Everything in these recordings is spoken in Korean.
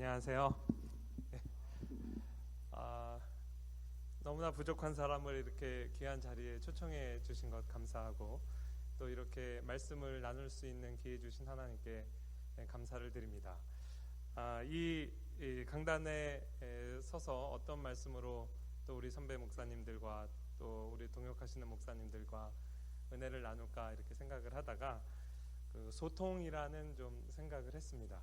안녕하세요. 네. 너무나 부족한 사람을 이렇게 귀한 자리에 초청해 주신 것 감사하고, 또 이렇게 말씀을 나눌 수 있는 기회 주신 하나님께 감사를 드립니다. 이 강단에 서서 어떤 말씀으로 또 우리 선배 목사님들과 또 우리 동역하시는 목사님들과 은혜를 나눌까 이렇게 생각을 하다가 그 소통이라는 좀 생각을 했습니다.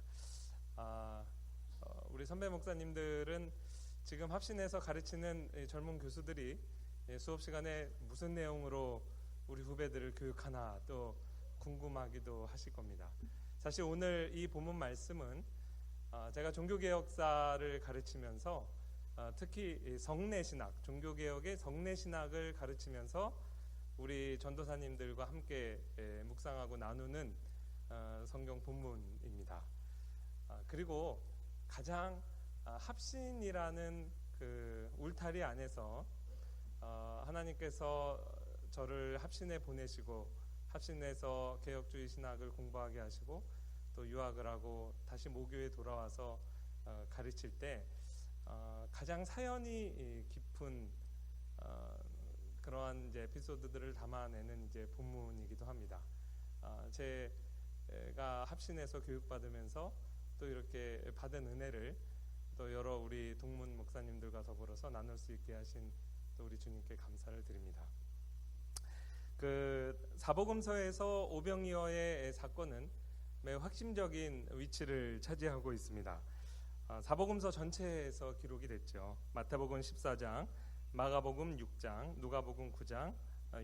우리 선배 목사님들은 지금 합신에서 가르치는 젊은 교수들이 수업 시간에 무슨 내용으로 우리 후배들을 교육하나 또 궁금하기도 하실 겁니다. 사실 오늘 이 본문 말씀은 제가 종교개혁사를 가르치면서 특히 성례신학, 종교개혁의 성례신학을 가르치면서 우리 전도사님들과 함께 묵상하고 나누는 성경 본문입니다. 그리고 가장 합신이라는 그 울타리 안에서 하나님께서 저를 합신에 보내시고 합신에서 개혁주의 신학을 공부하게 하시고 또 유학을 하고 다시 모교에 돌아와서 가르칠 때 가장 사연이 깊은 그러한 이제 에피소드들을 담아내는 이제 본문이기도 합니다. 제가 합신에서 교육받으면서 또 이렇게 받은 은혜를 또 여러 우리 동문 목사님들과 더불어서 나눌 수 있게 하신 또 우리 주님께 감사를 드립니다. 그 사복음서에서 오병이어의 사건은 매우 핵심적인 위치를 차지하고 있습니다. 사복음서 전체에서 기록이 됐죠. 마태복음 14장, 마가복음 6장, 누가복음 9장,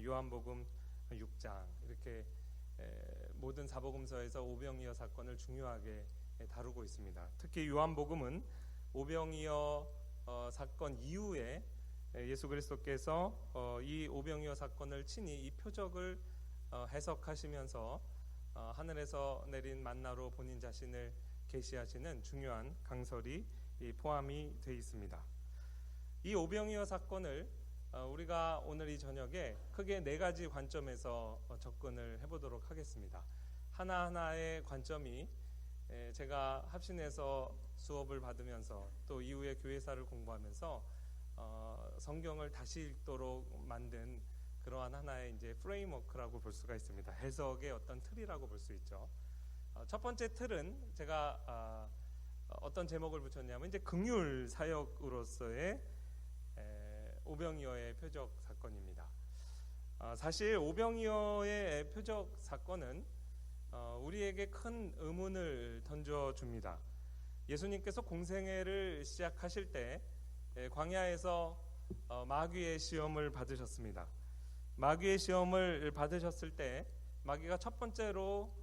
요한복음 6장 이렇게 모든 사복음서에서 오병이어 사건을 중요하게 다루고 있습니다. 특히 요한복음은 오병이어 사건 이후에 예수 그리스도께서 이 오병이어 사건을 친히 이 표적을 해석하시면서 하늘에서 내린 만나로 본인 자신을 계시하시는 중요한 강설이 포함이 되어 있습니다. 이 오병이어 사건을 우리가 오늘 이 저녁에 크게 네 가지 관점에서 접근을 해보도록 하겠습니다. 하나하나의 관점이 제가 합신에서 수업을 받으면서 또 이후에 교회사를 공부하면서 성경을 다시 읽도록 만든 그러한 하나의 이제 프레임워크라고 볼 수가 있습니다. 해석의 어떤 틀이라고 볼 수 있죠. 첫 번째 틀은 제가 어떤 제목을 붙였냐면 이제 긍휼 사역으로서의 오병이어의 표적 사건입니다. 사실 오병이어의 표적 사건은 우리에게 큰 의문을 던져줍니다. 예수님께서 공생애를 시작하실 때 광야에서 마귀의 시험을 받으셨습니다. 마귀의 시험을 받으셨을 때 마귀가 첫 번째로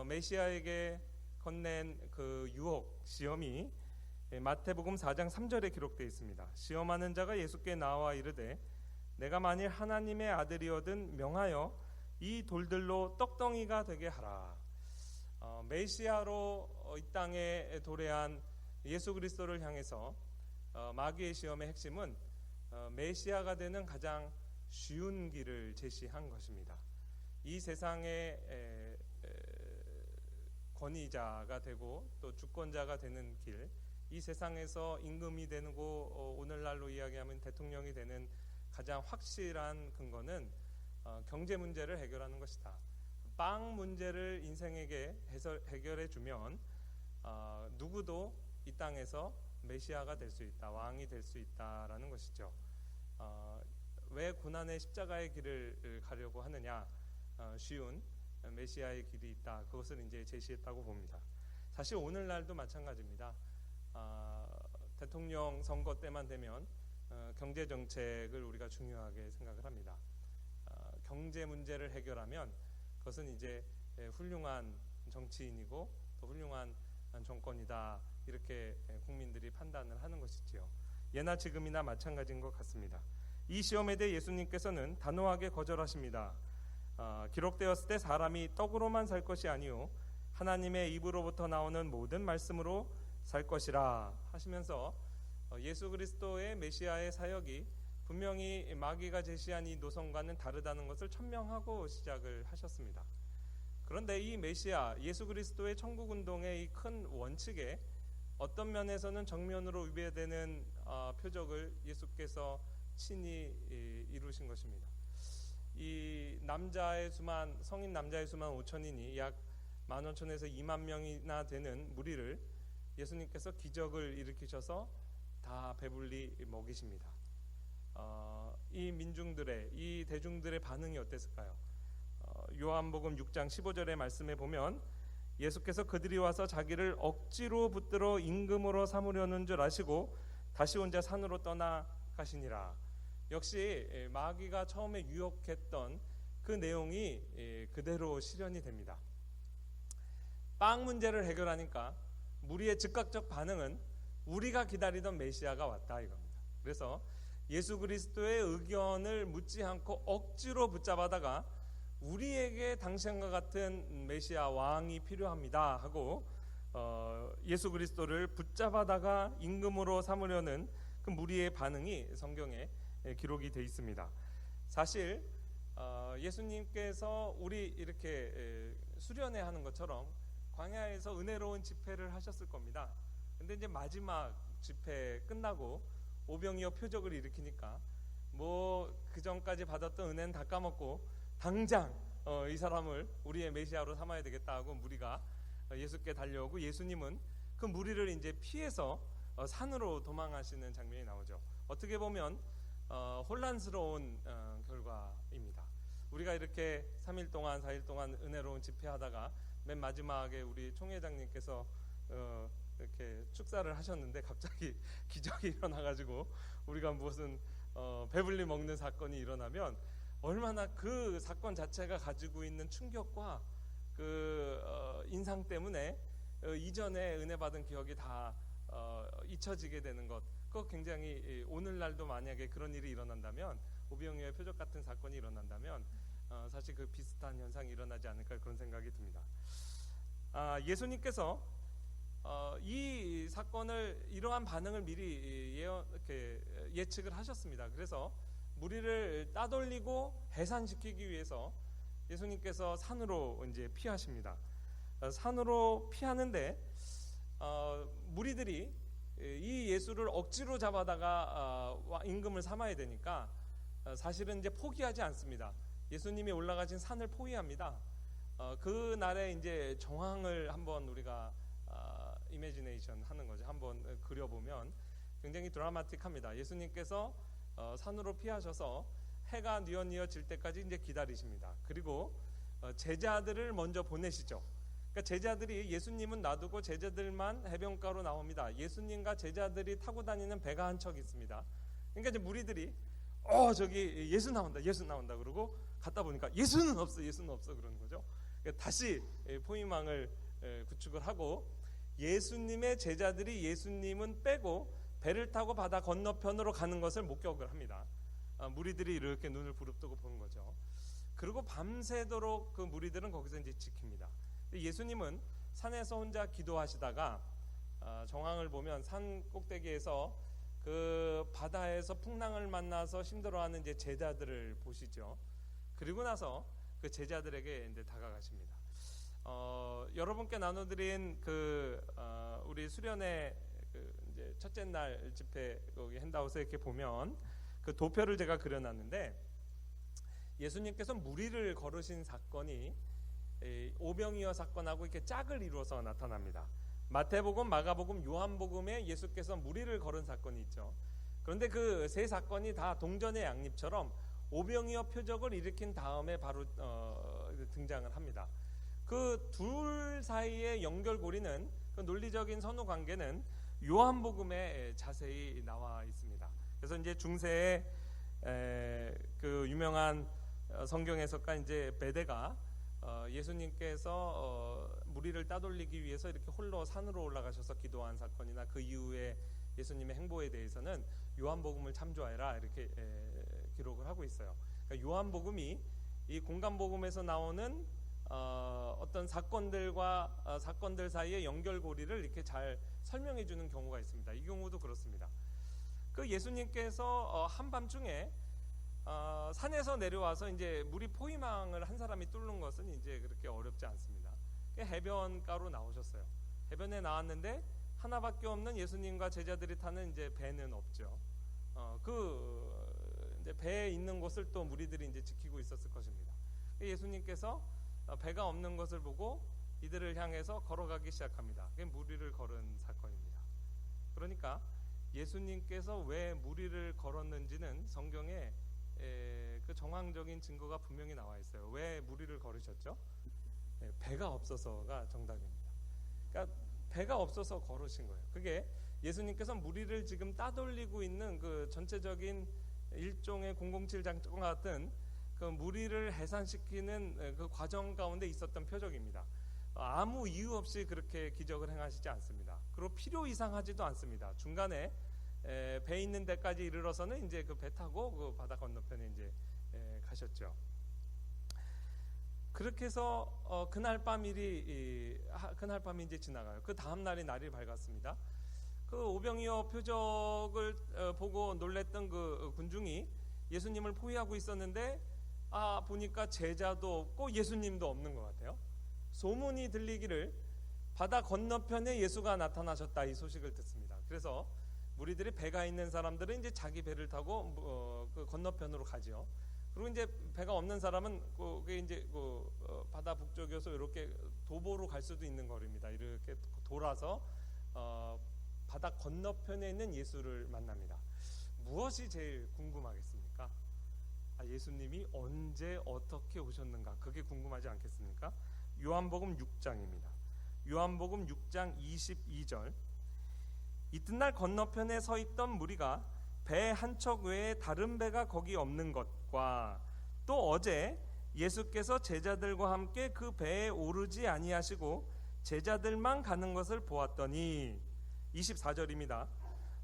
메시아에게 건넨 그 유혹 시험이 마태복음 4장 3절에 기록되어 있습니다. 시험하는 자가 예수께 나와 이르되 내가 만일 하나님의 아들이거든 명하여 이 돌들로 떡덩이가 되게 하라. 메시아로 이 땅에 도래한 예수 그리스도를 향해서 마귀의 시험의 핵심은 메시아가 되는 가장 쉬운 길을 제시한 것입니다. 이 세상의 권위자가 되고 또 주권자가 되는 길, 이 세상에서 임금이 되고 오늘날로 이야기하면 대통령이 되는 가장 확실한 근거는 경제 문제를 해결하는 것이다. 빵 문제를 인생에게 해결해 주면 누구도 이 땅에서 메시아가 될 수 있다, 왕이 될 수 있다라는 것이죠. 왜 고난의 십자가의 길을 가려고 하느냐? 쉬운 메시아의 길이 있다. 그것을 이제 제시했다고 봅니다. 사실 오늘날도 마찬가지입니다. 대통령 선거 때만 되면 경제 정책을 우리가 중요하게 생각을 합니다. 경제 문제를 해결하면 그것은 이제 훌륭한 정치인이고 또 훌륭한 정권이다. 이렇게 국민들이 판단을 하는 것이지요. 예나 지금이나 마찬가지인 것 같습니다. 이 시험에 대해 예수님께서는 단호하게 거절하십니다. 기록되었을 때 사람이 떡으로만 살 것이 아니요 하나님의 입으로부터 나오는 모든 말씀으로 살 것이라 하시면서 예수 그리스도의 메시아의 사역이 분명히 마귀가 제시한 이 노선과는 다르다는 것을 천명하고 시작을 하셨습니다. 그런데 이 메시아 예수 그리스도의 천국운동의 이 큰 원칙에 어떤 면에서는 정면으로 위배되는 표적을 예수께서 친히 이루신 것입니다. 이 남자의 수만, 성인 남자의 수만 5천이니 약 15,000에서 2만 명이나 되는 무리를 예수님께서 기적을 일으키셔서 다 배불리 먹이십니다. 이 민중들의, 이 대중들의 반응이 어땠을까요? 요한복음 6장 15절의 말씀에 보면 예수께서 그들이 와서 자기를 억지로 붙들어 임금으로 삼으려는 줄 아시고 다시 혼자 산으로 떠나가시니라. 역시 마귀가 처음에 유혹했던 그 내용이 그대로 실현이 됩니다. 빵 문제를 해결하니까 무리의 즉각적 반응은 우리가 기다리던 메시아가 왔다 이겁니다. 그래서 예수 그리스도의 의견을 묻지 않고 억지로 붙잡아다가 우리에게 당신과 같은 메시아 왕이 필요합니다 하고 예수 그리스도를 붙잡아다가 임금으로 삼으려는 그 무리의 반응이 성경에 기록이 되어 있습니다. 사실 예수님께서 우리 이렇게 수련회 하는 것처럼 광야에서 은혜로운 집회를 하셨을 겁니다. 근데 이제 마지막 집회 끝나고 오병이어 표적을 일으키니까 뭐 그 전까지 받았던 은혜는 다 까먹고 당장 이 사람을 우리의 메시아로 삼아야 되겠다 하고 무리가 예수께 달려오고 예수님은 그 무리를 이제 피해서 산으로 도망하시는 장면이 나오죠. 어떻게 보면 혼란스러운 결과입니다. 우리가 이렇게 3일 동안 4일 동안 은혜로운 집회하다가 맨 마지막에 우리 총회장님께서 이렇게 축사를 하셨는데 갑자기 기적이 일어나가지고 우리가 무슨 배불리 먹는 사건이 일어나면 얼마나 그 사건 자체가 가지고 있는 충격과 그 인상 때문에 이전에 은혜 받은 기억이 다 잊혀지게 되는 것, 그거 굉장히 오늘날도 만약에 그런 일이 일어난다면 오병이어의 표적 같은 사건이 일어난다면 사실 그 비슷한 현상이 일어나지 않을까 그런 생각이 듭니다. 예수님께서 이 사건을 이러한 반응을 미리 예측을 하셨습니다. 그래서 무리를 따돌리고 해산시키기 위해서 예수님께서 산으로 이제 피하십니다. 산으로 피하는데 무리들이 이 예수를 억지로 잡아다가 임금을 삼아야 되니까 사실은 이제 포기하지 않습니다. 예수님이 올라가신 산을 포기합니다. 그 날에 이제 정황을 한번 우리가 이미지네이션 하는 거죠. 한번 그려보면 굉장히 드라마틱합니다. 예수님께서 산으로 피하셔서 해가 뉘어뉘어 질 때까지 이제 기다리십니다. 그리고 제자들을 먼저 보내시죠. 그러니까 제자들이 예수님은 놔두고 제자들만 해변가로 나옵니다. 예수님과 제자들이 타고 다니는 배가 한 척 있습니다. 그러니까 이제 무리들이 저기 예수 나온다 그러고 갔다 보니까 예수는 없어 그러는 거죠. 그러니까 다시 포위망을 구축을 하고 예수님의 제자들이 예수님은 빼고 배를 타고 바다 건너편으로 가는 것을 목격을 합니다. 무리들이 이렇게 눈을 부릅뜨고 보는 거죠. 그리고 밤새도록 그 무리들은 거기서 이제 지킵니다. 예수님은 산에서 혼자 기도하시다가 정황을 보면 산 꼭대기에서 그 바다에서 풍랑을 만나서 힘들어하는 이제 제자들을 보시죠. 그리고 나서 그 제자들에게 이제 다가가십니다. 여러분께 나눠드린 우리 수련회 이제 첫째 날 집회 거기 핸드아웃에 이렇게 보면 그 도표를 제가 그려놨는데 예수님께서 무리를 걸으신 사건이 오병이어 사건하고 이렇게 짝을 이루어서 나타납니다. 마태복음, 마가복음, 요한복음에 예수께서 무리를 걸은 사건이 있죠. 그런데 그 세 사건이 다 동전의 양립처럼 오병이어 표적을 일으킨 다음에 바로 등장을 합니다. 그 둘 사이의 연결고리는 그 논리적인 선후 관계는 요한복음에 자세히 나와 있습니다. 그래서 이제 중세에 그 유명한 성경 해석가 이제 베데가 예수님께서 무리를 따돌리기 위해서 이렇게 홀로 산으로 올라가셔서 기도한 사건이나 그 이후에 예수님의 행보에 대해서는 요한복음을 참조해라 이렇게 기록을 하고 있어요. 그러니까 요한복음이 이 공간복음에서 나오는 어떤 사건들과 사건들 사이의 연결고리를 이렇게 잘 설명해 주는 경우가 있습니다. 이 경우도 그렇습니다. 그 예수님께서 한밤중에 산에서 내려와서 이제 무리 포위망을 한 사람이 뚫는 것은 이제 그렇게 어렵지 않습니다. 해변가로 나오셨어요. 해변에 나왔는데 하나밖에 없는 예수님과 제자들이 타는 이제 배는 없죠. 이제 배에 있는 곳을 또 무리들이 이제 지키고 있었을 것입니다. 예수님께서 배가 없는 것을 보고 이들을 향해서 걸어가기 시작합니다. 그게 무리를 걸은 사건입니다. 그러니까 예수님께서 왜 무리를 걸었는지는 성경에 그 정황적인 증거가 분명히 나와 있어요. 왜 무리를 걸으셨죠? 배가 없어서가 정답입니다. 그러니까 배가 없어서 걸으신 거예요. 그게 예수님께서 무리를 지금 따돌리고 있는 그 전체적인 일종의 007 작전 같은 그 무리를 해산시키는 그 과정 가운데 있었던 표적입니다. 아무 이유 없이 그렇게 기적을 행하시지 않습니다. 그리고 필요 이상 하지도 않습니다. 중간에 배 있는 데까지 이르러서는 이제 그 배 타고 그 바다 건너편에 이제 가셨죠. 그렇게 해서 그날 밤이 이제 지나가요. 그 다음 날이 밝았습니다. 그 오병이어 표적을 보고 놀랬던 그 군중이 예수님을 포위하고 있었는데 보니까 제자도 없고 예수님도 없는 것 같아요. 소문이 들리기를 바다 건너편에 예수가 나타나셨다, 이 소식을 듣습니다. 그래서 무리들이 배가 있는 사람들은 이제 자기 배를 타고 그 건너편으로 가죠. 그리고 이제 배가 없는 사람은 그게 이제 바다 북쪽에서 이렇게 도보로 갈 수도 있는 거리입니다. 이렇게 돌아서 바다 건너편에 있는 예수를 만납니다. 무엇이 제일 궁금하겠습니까? 예수님이 언제 어떻게 오셨는가, 그게 궁금하지 않겠습니까? 요한복음 6장입니다. 요한복음 6장 22절. 이튿날 건너편에 서 있던 무리가 배 한 척 외에 다른 배가 거기 없는 것과 또 어제 예수께서 제자들과 함께 그 배에 오르지 아니하시고 제자들만 가는 것을 보았더니, 24절입니다.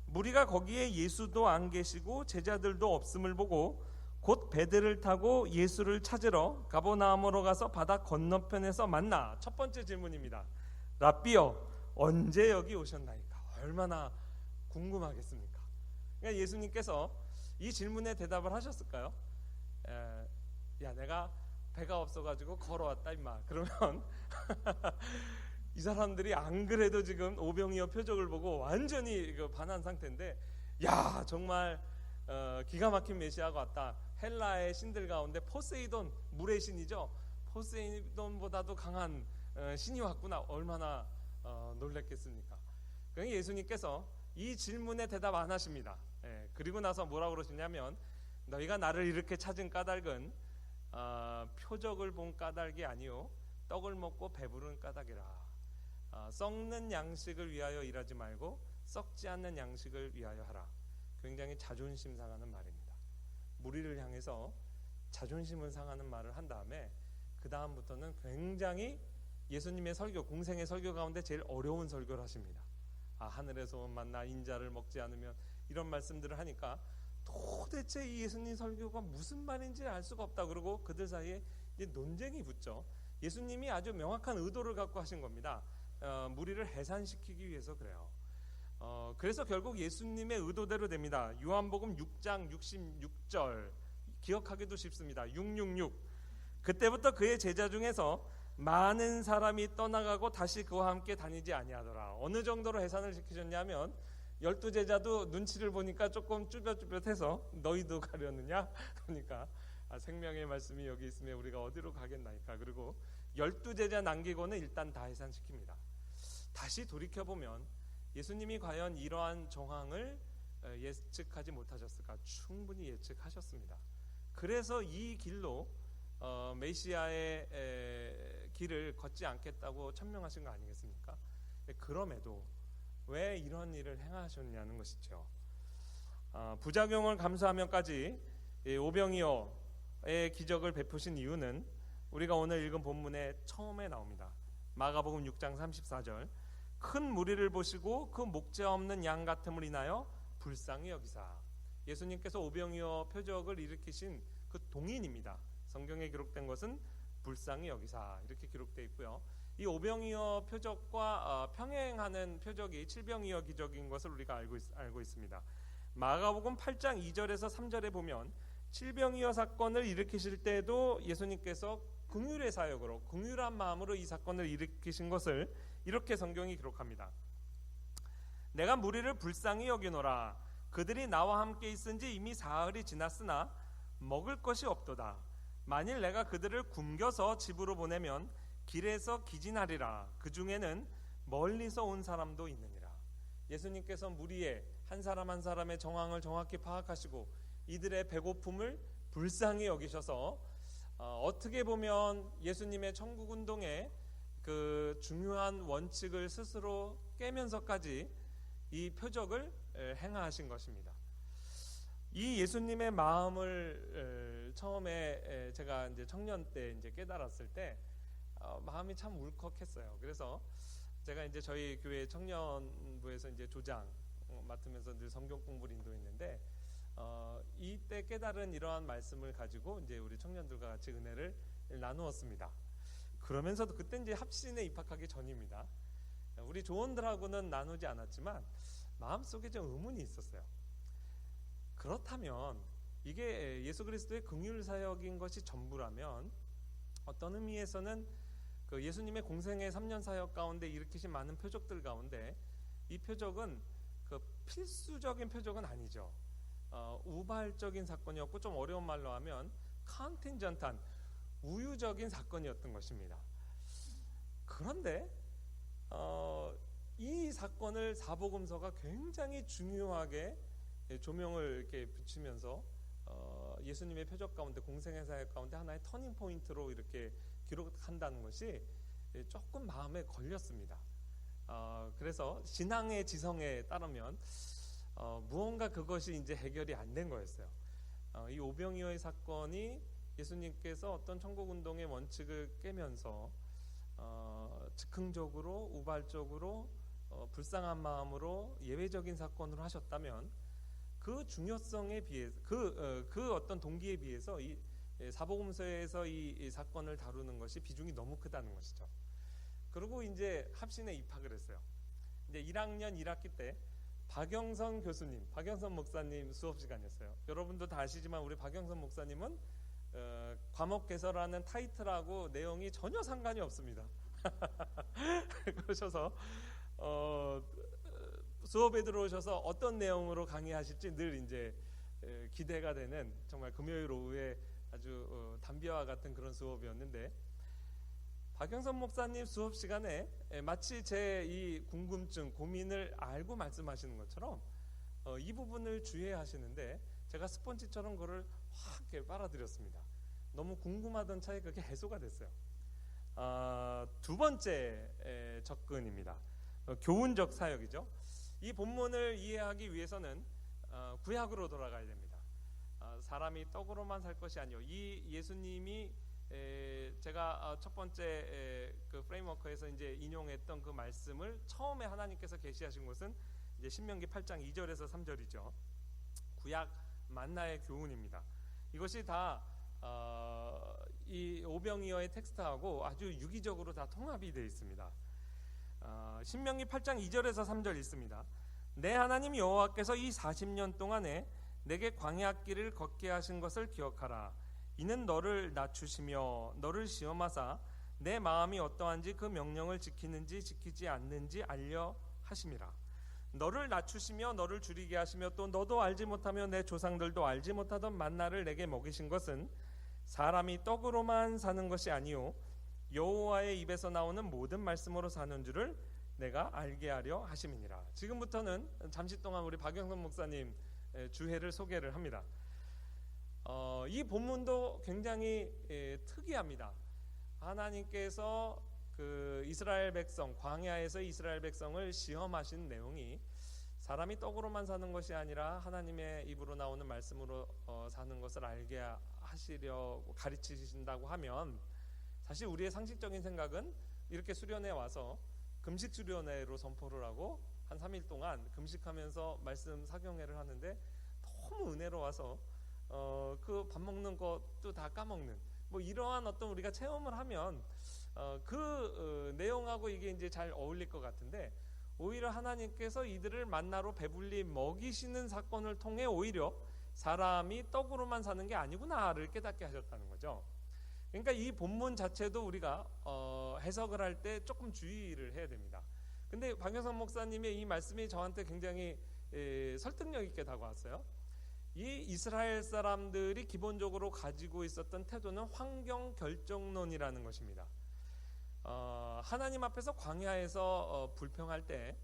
무리가 거기에 예수도 안 계시고 제자들도 없음을 보고 곧 배들을 타고 예수를 찾으러 가버나움으로 가서 바다 건너편에서 만나. 첫 번째 질문입니다. 랍비여, 언제 여기 오셨나이까? 얼마나 궁금하겠습니까? 그러니까 예수님께서 이 질문에 대답을 하셨을까요? 야, 내가 배가 없어가지고 걸어왔다 임마. 그러면 이 사람들이 안 그래도 지금 오병이어 표적을 보고 완전히 반한 상태인데, 야, 정말 기가 막힌 메시아가 왔다. 헬라의 신들 가운데 포세이돈, 물의 신이죠. 포세이돈보다도 강한 신이 왔구나. 얼마나 놀랬겠습니까? 그러니까 예수님께서 이 질문에 대답 안 하십니다. 그리고 나서 뭐라고 그러시냐면, 너희가 나를 이렇게 찾은 까닭은 표적을 본 까닭이 아니요 떡을 먹고 배부른 까닭이라. 썩는 양식을 위하여 일하지 말고 썩지 않는 양식을 위하여 하라. 굉장히 자존심 상하는 말입니다. 무리를 향해서 자존심을 상하는 말을 한 다음에 그 다음부터는 굉장히 예수님의 설교, 공생의 설교 가운데 제일 어려운 설교를 하십니다. 하늘에서 온 만나 인자를 먹지 않으면, 이런 말씀들을 하니까 도대체 이 예수님 설교가 무슨 말인지 알 수가 없다. 그러고 그들 사이에 이제 논쟁이 붙죠. 예수님이 아주 명확한 의도를 갖고 하신 겁니다. 무리를 해산시키기 위해서 그래요. 그래서 결국 예수님의 의도대로 됩니다. 요한복음 6장 66절 기억하기도 쉽습니다. 666. 그때부터 그의 제자 중에서 많은 사람이 떠나가고 다시 그와 함께 다니지 아니하더라. 어느 정도로 해산을 시키셨냐면 12제자도 눈치를 보니까 조금 쭈뼛쭈뼛해서 너희도 가려느냐? 그러니까 생명의 말씀이 여기 있으면 우리가 어디로 가겠나이까. 그리고 12제자 남기고는 일단 다 해산시킵니다. 다시 돌이켜보면 예수님이 과연 이러한 정황을 예측하지 못하셨을까? 충분히 예측하셨습니다. 그래서 이 길로 메시아의 길을 걷지 않겠다고 천명하신 거 아니겠습니까? 그럼에도 왜 이런 일을 행하셨냐는 것이죠. 부작용을 감수하면까지 오병이어의 기적을 베푸신 이유는 우리가 오늘 읽은 본문의 처음에 나옵니다. 마가복음 6장 34절. 큰 무리를 보시고 그 목자 없는 양 같음을 인하여 불쌍히 여기사. 예수님께서 오병이어 표적을 일으키신 그 동인입니다. 성경에 기록된 것은 불쌍히 여기사 이렇게 기록되어 있고요. 이 오병이어 표적과 평행하는 표적이 칠병이어 기적인 것을 우리가 알고 있습니다. 마가복음 8장 2절에서 3절에 보면 칠병이어 사건을 일으키실 때도 예수님께서 긍휼의 사역으로 긍휼한 마음으로 이 사건을 일으키신 것을 이렇게 성경이 기록합니다. 내가 무리를 불쌍히 여기노라. 그들이 나와 함께 있은지 이미 사흘이 지났으나 먹을 것이 없도다. 만일 내가 그들을 굶겨서 집으로 보내면 길에서 기진하리라. 그 중에는 멀리서 온 사람도 있느니라. 예수님께서 무리의 한 사람 한 사람의 정황을 정확히 파악하시고 이들의 배고픔을 불쌍히 여기셔서 어떻게 보면 예수님의 천국운동의 그 중요한 원칙을 스스로 깨면서까지 이 표적을 행하신 것입니다. 이 예수님의 마음을 처음에 제가 이제 청년 때 이제 깨달았을 때 마음이 참 울컥했어요. 그래서 제가 이제 저희 교회 청년부에서 이제 조장 맡으면서 늘 성경 공부를 인도했는데 이때 깨달은 이러한 말씀을 가지고 이제 우리 청년들과 같이 은혜를 나누었습니다. 그러면서도 그때 이제 합신에 입학하기 전입니다. 우리 조원들하고는 나누지 않았지만 마음속에 좀 의문이 있었어요. 그렇다면 이게 예수 그리스도의 긍휼 사역인 것이 전부라면 어떤 의미에서는 그 예수님의 공생의 3년 사역 가운데 일으키신 많은 표적들 가운데 이 표적은 그 필수적인 표적은 아니죠. 우발적인 사건이었고 좀 어려운 말로 하면 컨틴전트한 우유적인 사건이었던 것입니다. 그런데 이 사건을 사복음서가 굉장히 중요하게 조명을 이렇게 비추면서 예수님의 표적 가운데 공생의 사역 가운데 하나의 터닝 포인트로 이렇게 기록한다는 것이 조금 마음에 걸렸습니다. 그래서 신앙의 지성에 따르면 무언가 그것이 이제 해결이 안 된 거였어요. 이 오병이어의 사건이 예수님께서 어떤 천국운동의 원칙을 깨면서 즉흥적으로 우발적으로 불쌍한 마음으로 예외적인 사건으로 하셨다면 그 중요성에 비해서 그 어떤 동기에 비해서 이 사복음서에서 이 사건을 다루는 것이 비중이 너무 크다는 것이죠. 그리고 이제 합신에 입학을 했어요. 이제 1학년 1학기 때 박영선 교수님, 박영선 목사님 수업 시간이었어요. 여러분도 다 아시지만 우리 박영선 목사님은 과목 개설하는 타이틀하고 내용이 전혀 상관이 없습니다. 그러셔서 수업에 들어오셔서 어떤 내용으로 강의하실지 늘 이제 기대가 되는 정말 금요일 오후에 아주 담비와 같은 그런 수업이었는데 박영선 목사님 수업 시간에 마치 제 이 궁금증, 고민을 알고 말씀하시는 것처럼 이 부분을 주의하시는데 제가 스펀지처럼 그걸 확 이렇게 빨아들였습니다. 너무 궁금하던 차에 그게 해소가 됐어요. 두 번째 접근입니다. 교훈적 사역이죠. 이 본문을 이해하기 위해서는 구약으로 돌아가야 됩니다. 사람이 떡으로만 살 것이 아니요. 이 예수님이 제가 첫 번째 그 프레임워크에서 이제 인용했던 그 말씀을 처음에 하나님께서 계시하신 것은 이제 신명기 8장 2절에서 3절이죠. 구약 만나의 교훈입니다. 이것이 다 이 오병이어의 텍스트하고 아주 유기적으로 다 통합이 되어 있습니다. 신명기 8장 2절에서 3절 있습니다. 내 하나님 여호와께서 이 40년 동안에 내게 광야길을 걷게 하신 것을 기억하라. 이는 너를 낮추시며 너를 시험하사 내 마음이 어떠한지 그 명령을 지키는지 지키지 않는지 알려 하심이라. 너를 낮추시며 너를 줄이게 하시며 또 너도 알지 못하며 내 조상들도 알지 못하던 만나를 내게 먹이신 것은 사람이 떡으로만 사는 것이 아니요 여호와의 입에서 나오는 모든 말씀으로 사는 줄을 내가 알게 하려 하심이니라. 지금부터는 잠시 동안 우리 박영선 목사님 주해를 소개를 합니다. 이 본문도 굉장히 특이합니다. 하나님께서 그 이스라엘 백성, 광야에서 이스라엘 백성을 시험하신 내용이 사람이 떡으로만 사는 것이 아니라 하나님의 입으로 나오는 말씀으로 사는 것을 알게 하시려고 가르치신다고 하면 사실 우리의 상식적인 생각은 이렇게 수련회 와서 금식 수련회로 선포를 하고 한 3일 동안 금식하면서 말씀 사경회를 하는데 너무 은혜로워서 그 밥 먹는 것도 다 까먹는 뭐 이러한 어떤 우리가 체험을 하면 그 내용하고 이게 이제 잘 어울릴 것 같은데 오히려 하나님께서 이들을 만나로 배불리 먹이시는 사건을 통해 오히려 사람이 떡으로만 사는 게 아니구나를 깨닫게 하셨다는 거죠. 그러니까 이 본문 자체도 우리가 해석을 할 때 조금 주의를 해야 됩니다. 근데 박영선 목사님의 이 말씀이 저한테 굉장히 설득력 있게 다가왔어요. 이 이스라엘 사람들이 기본적으로 가지고 있었던 태도는 환경 결정론이라는 것입니다. 하나님 앞에서 광야에서 불평할 때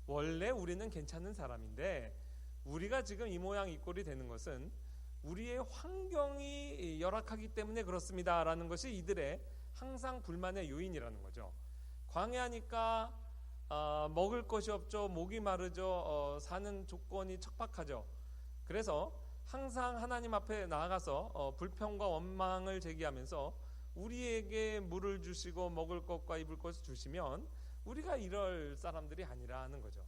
원래 우리는 괜찮은 사람인데 우리가 지금 이 모양 이 꼴이 되는 것은 우리의 환경이 열악하기 때문에 그렇습니다 라는 것이 이들의 항상 불만의 요인이라는 거죠. 광야니까 먹을 것이 없죠. 목이 마르죠. 사는 조건이 척박하죠. 그래서 항상 하나님 앞에 나아가서 불평과 원망을 제기하면서 우리에게 물을 주시고 먹을 것과 입을 것을 주시면 우리가 이럴 사람들이 아니라는 거죠.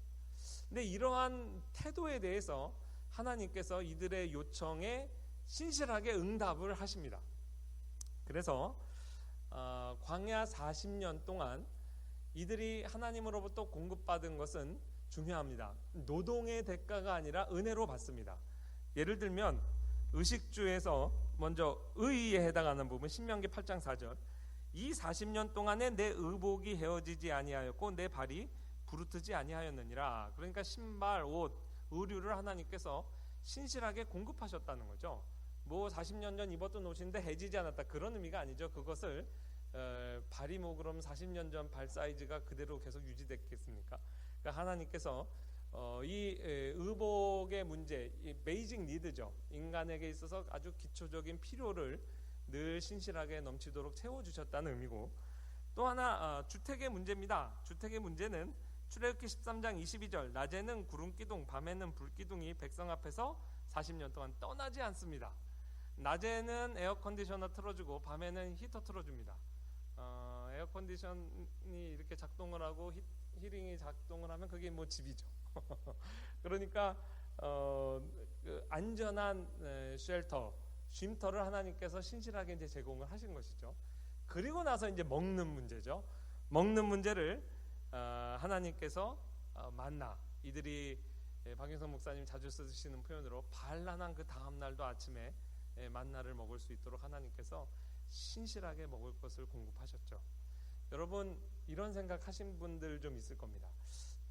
근데 이러한 태도에 대해서 하나님께서 이들의 요청에 신실하게 응답을 하십니다. 그래서 광야 40년 동안 이들이 하나님으로부터 공급받은 것은 중요합니다. 노동의 대가가 아니라 은혜로 받습니다. 예를 들면 의식주에서 먼저 의에 해당하는 부분 신명기 8장 4절 이 40년 동안에 내 의복이 헤어지지 아니하였고 내 발이 부르트지 아니하였느니라. 그러니까 신발, 옷, 의류를 하나님께서 신실하게 공급하셨다는 거죠. 뭐 40년 전 입었던 옷인데 해지지 않았다 그런 의미가 아니죠. 그것을 발이 뭐 그럼 40년 전 발 사이즈가 그대로 계속 유지됐겠습니까? 그러니까 하나님께서 이 의복의 문제, 이 베이직 니드죠. 인간에게 있어서 아주 기초적인 필요를 늘 신실하게 넘치도록 채워주셨다는 의미고, 또 하나 주택의 문제입니다. 주택의 문제는 출애굽기 13장 22절 낮에는 구름기둥 밤에는 불기둥이 백성 앞에서 40년 동안 떠나지 않습니다. 낮에는 에어컨디셔너 틀어주고 밤에는 히터 틀어줍니다. 에어컨디션이 이렇게 작동을 하고 히링이 작동을 하면 그게 뭐 집이죠. 그러니까 그 안전한 쉘터, 쉼터를 하나님께서 신실하게 이제 제공을 하신 것이죠. 그리고 나서 이제 먹는 문제죠. 먹는 문제를 하나님께서 만나, 이들이 박영선 목사님 자주 쓰시는 표현으로 반란한 그 다음 날도 아침에 만나를 먹을 수 있도록 하나님께서 신실하게 먹을 것을 공급하셨죠. 여러분 이런 생각하신 분들 좀 있을 겁니다.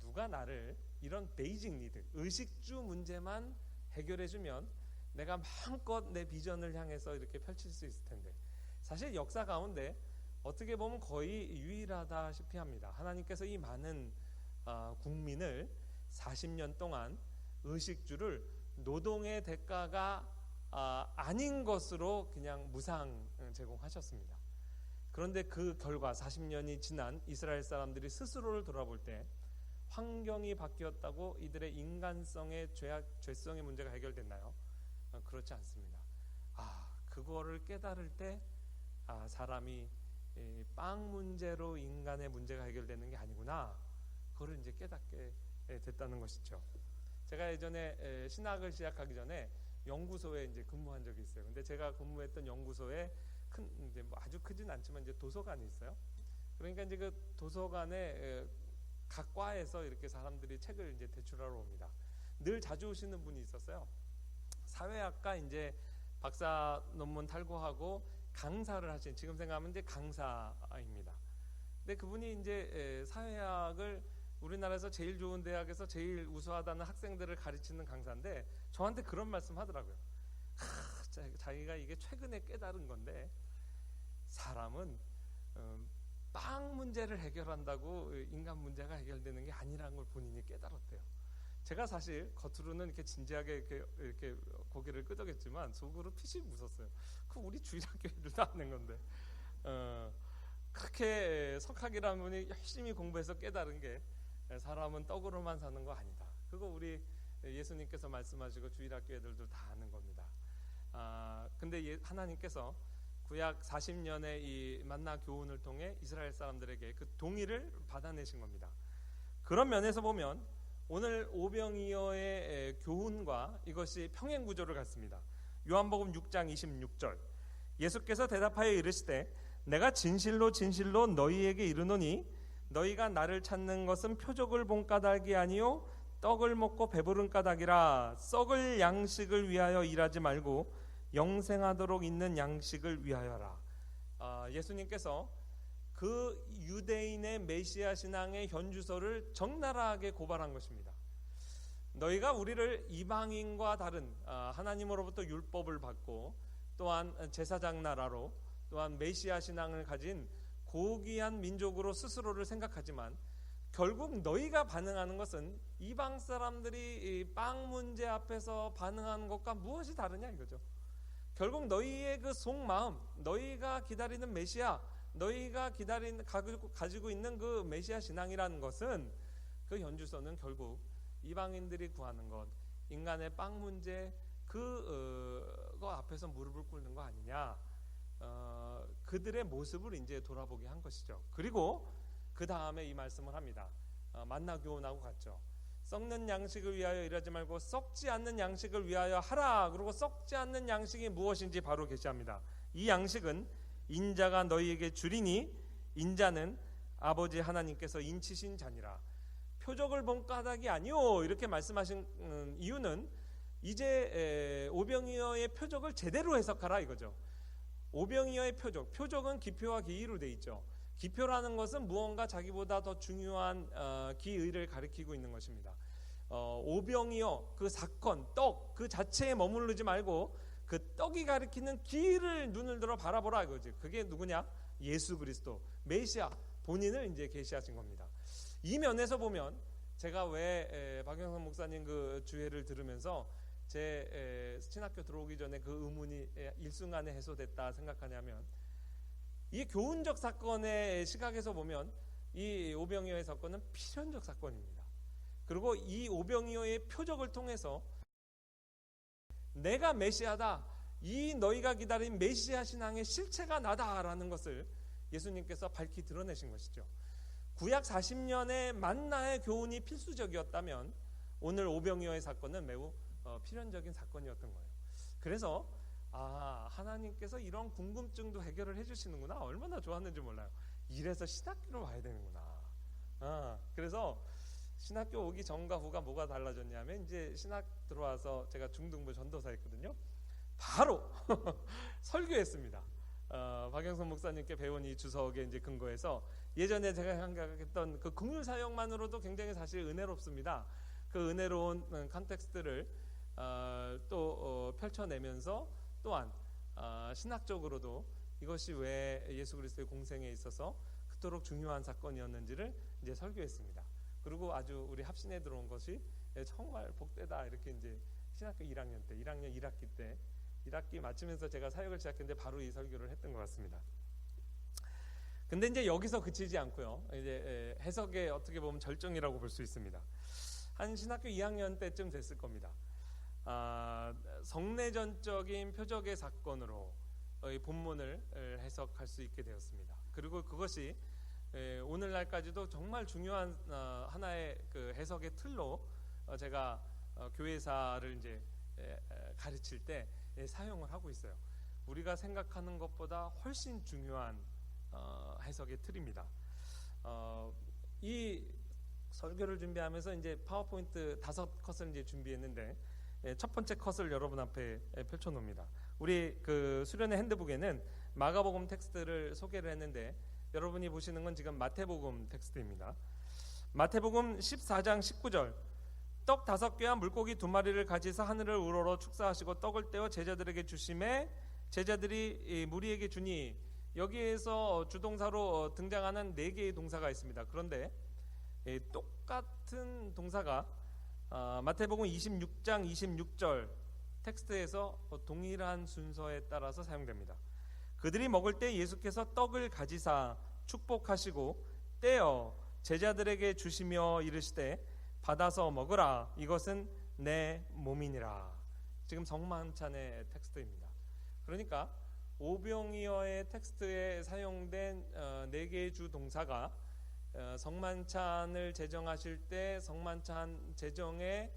누가 나를 이런 베이직 니드, 의식주 문제만 해결해주면 내가 마음껏 내 비전을 향해서 이렇게 펼칠 수 있을 텐데, 사실 역사 가운데 어떻게 보면 거의 유일하다시피 합니다. 하나님께서 이 많은 국민을 40년 동안 의식주를 노동의 대가가 아닌 것으로 그냥 무상 제공하셨습니다. 그런데 그 결과 40년이 지난 이스라엘 사람들이 스스로를 돌아볼 때 환경이 바뀌었다고 이들의 인간성의 죄성의 문제가 해결됐나요? 그렇지 않습니다. 그거를 깨달을 때 사람이 빵 문제로 인간의 문제가 해결되는 게 아니구나, 그걸 이제 깨닫게 됐다는 것이죠. 제가 예전에 신학을 시작하기 전에 연구소에 이제 근무한 적이 있어요. 근데 제가 근무했던 연구소에 이제 뭐 아주 크진 않지만 이제 도서관이 있어요. 그러니까 이제 그 도서관에 각 과에서 이렇게 사람들이 책을 이제 대출하러 옵니다. 늘 자주 오시는 분이 있었어요. 사회학과 이제 박사 논문 탈고하고 강사를 하신, 지금 생각하면 이제 강사입니다. 근데 그분이 이제 사회학을 우리나라에서 제일 좋은 대학에서 제일 우수하다는 학생들을 가르치는 강사인데 저한테 그런 말씀 하더라고요. 자기가 이게 최근에 깨달은 건데 사람은 빵 문제를 해결한다고 인간 문제가 해결되는 게 아니라는 걸 본인이 깨달았대요. 제가 사실 겉으로는 이렇게 진지하게 이렇게 고개를 끄덕였지만 속으로 피식 웃었어요. 그 우리 주일학교 애들도 하는 건데 그렇게 석학이라는 분이 열심히 공부해서 깨달은 게 사람은 떡으로만 사는 거 아니다. 그거 우리 예수님께서 말씀하시고 주일학교 애들도 다 아는 겁니다. 근데 하나님께서 구약 40년의 이 만나 교훈을 통해 이스라엘 사람들에게 그 동의를 받아내신 겁니다. 그런 면에서 보면 오늘 오병이어의 교훈과 이것이 평행 구조를 갖습니다. 요한복음 6장 26절 예수께서 대답하여 이르시되 내가 진실로 진실로 너희에게 이르노니 너희가 나를 찾는 것은 표적을 본 까닭이 아니요 떡을 먹고 배부른 까닭이라. 썩을 양식을 위하여 일하지 말고 영생하도록 있는 양식을 위하여라. 예수님께서 그 유대인의 메시아 신앙의 현주소를 적나라하게 고발한 것입니다. 너희가 우리를 이방인과 다른 하나님으로부터 율법을 받고 또한 제사장 나라로 또한 메시아 신앙을 가진 고귀한 민족으로 스스로를 생각하지만 결국 너희가 반응하는 것은 이방 사람들이 빵 문제 앞에서 반응하는 것과 무엇이 다르냐 이거죠. 결국 너희의 그 속마음, 너희가 기다리는 메시아, 너희가 가지고 있는 그 메시아 신앙이라는 것은 그 현주소는 결국 이방인들이 구하는 것, 인간의 빵 문제 그거 앞에서 무릎을 꿇는 거 아니냐. 그들의 모습을 이제 돌아보게 한 것이죠. 그리고 그 다음에 이 말씀을 합니다. 만나 교훈하고 같죠. 썩는 양식을 위하여 일하지 말고 썩지 않는 양식을 위하여 하라. 그리고 썩지 않는 양식이 무엇인지 바로 계시합니다. 이 양식은 인자가 너희에게 주리니 인자는 아버지 하나님께서 인치신 자니라. 표적을 본 까닭이 아니오. 이렇게 말씀하신 이유는 이제 오병이어의 표적을 제대로 해석하라 이거죠. 오병이어의 표적은 기표와 기의로 돼 있죠. 기표라는 것은 무언가 자기보다 더 중요한 기의를 가리키고 있는 것입니다. 오병이어 그 사건, 떡 그 자체에 머무르지 말고 그 떡이 가리키는 기의를 눈을 들어 바라보라 이거지. 그게 누구냐? 예수 그리스도 메시아 본인을 이제 계시하신 겁니다. 이 면에서 보면 제가 왜 박영선 목사님 그 주회를 들으면서 제 신학교 들어오기 전에 그 의문이 일순간에 해소됐다 생각하냐면, 이 교훈적 사건의 시각에서 보면 이 오병이어의 사건은 필연적 사건입니다. 그리고 이 오병이어의 표적을 통해서 내가 메시아다, 이 너희가 기다린 메시아 신앙의 실체가 나다라는 것을 예수님께서 밝히 드러내신 것이죠. 구약 40년의 만나의 교훈이 필수적이었다면 오늘 오병이어의 사건은 매우 필연적인 사건이었던 거예요. 그래서 하나님께서 이런 궁금증도 해결을 해주시는구나. 얼마나 좋았는지 몰라요. 이래서 신학교를 와야 되는구나. 그래서 신학교 오기 전과 후가 뭐가 달라졌냐면, 이제 신학 들어와서 제가 중등부 전도사 했거든요. 바로 설교했습니다. 박영선 목사님께 배운 이 주석에 이제 근거해서 예전에 제가 생각했던 그 긍휼 사역만으로도 굉장히 사실 은혜롭습니다. 그 은혜로운 컨텍스트를 또 펼쳐내면서 또한 신학적으로도 이것이 왜 예수 그리스도의 공생에 있어서 그토록 중요한 사건이었는지를 이제 설교했습니다. 그리고 아주 우리 합신에 들어온 것이 정말 복되다, 이렇게 이제 신학교 1학년 때, 1학년 1학기 때 1학기 마치면서 제가 사역을 시작했는데 바로 이 설교를 했던 것 같습니다. 근데 이제 여기서 그치지 않고요. 이제 해석의 어떻게 보면 절정이라고 볼 수 있습니다. 한 신학교 2학년 때쯤 됐을 겁니다. 성내전적인 표적의 사건으로 이 본문을 해석할 수 있게 되었습니다. 그리고 그것이 오늘날까지도 정말 중요한 하나의 그 해석의 틀로 제가 교회사를 이제 가르칠 때 사용을 하고 있어요. 우리가 생각하는 것보다 훨씬 중요한 해석의 틀입니다. 이 설교를 준비하면서 이제 파워포인트 5컷을 이제 준비했는데, 첫 번째 컷을 여러분 앞에 펼쳐놓습니다. 우리 그 수련회 핸드북에는 마가복음 텍스트를 소개를 했는데, 여러분이 보시는 건 지금 마태복음 텍스트입니다. 마태복음 14장 19절, 떡 5개와 물고기 2마리를 가지사 하늘을 우러러 축사하시고 떡을 떼어 제자들에게 주심에 제자들이 무리에게 주니, 여기에서 주동사로 등장하는 4개의 동사가 있습니다. 그런데 똑같은 동사가 마태복음 26장 26절 텍스트에서 동일한 순서에 따라서 사용됩니다. 그들이 먹을 때 예수께서 떡을 가지사 축복하시고 떼어 제자들에게 주시며 이르시되 받아서 먹으라, 이것은 내 몸이니라. 지금 성만찬의 텍스트입니다. 그러니까 오병이어의 텍스트에 사용된 4개의 주 동사가 성만찬을 제정하실 때 성만찬 제정의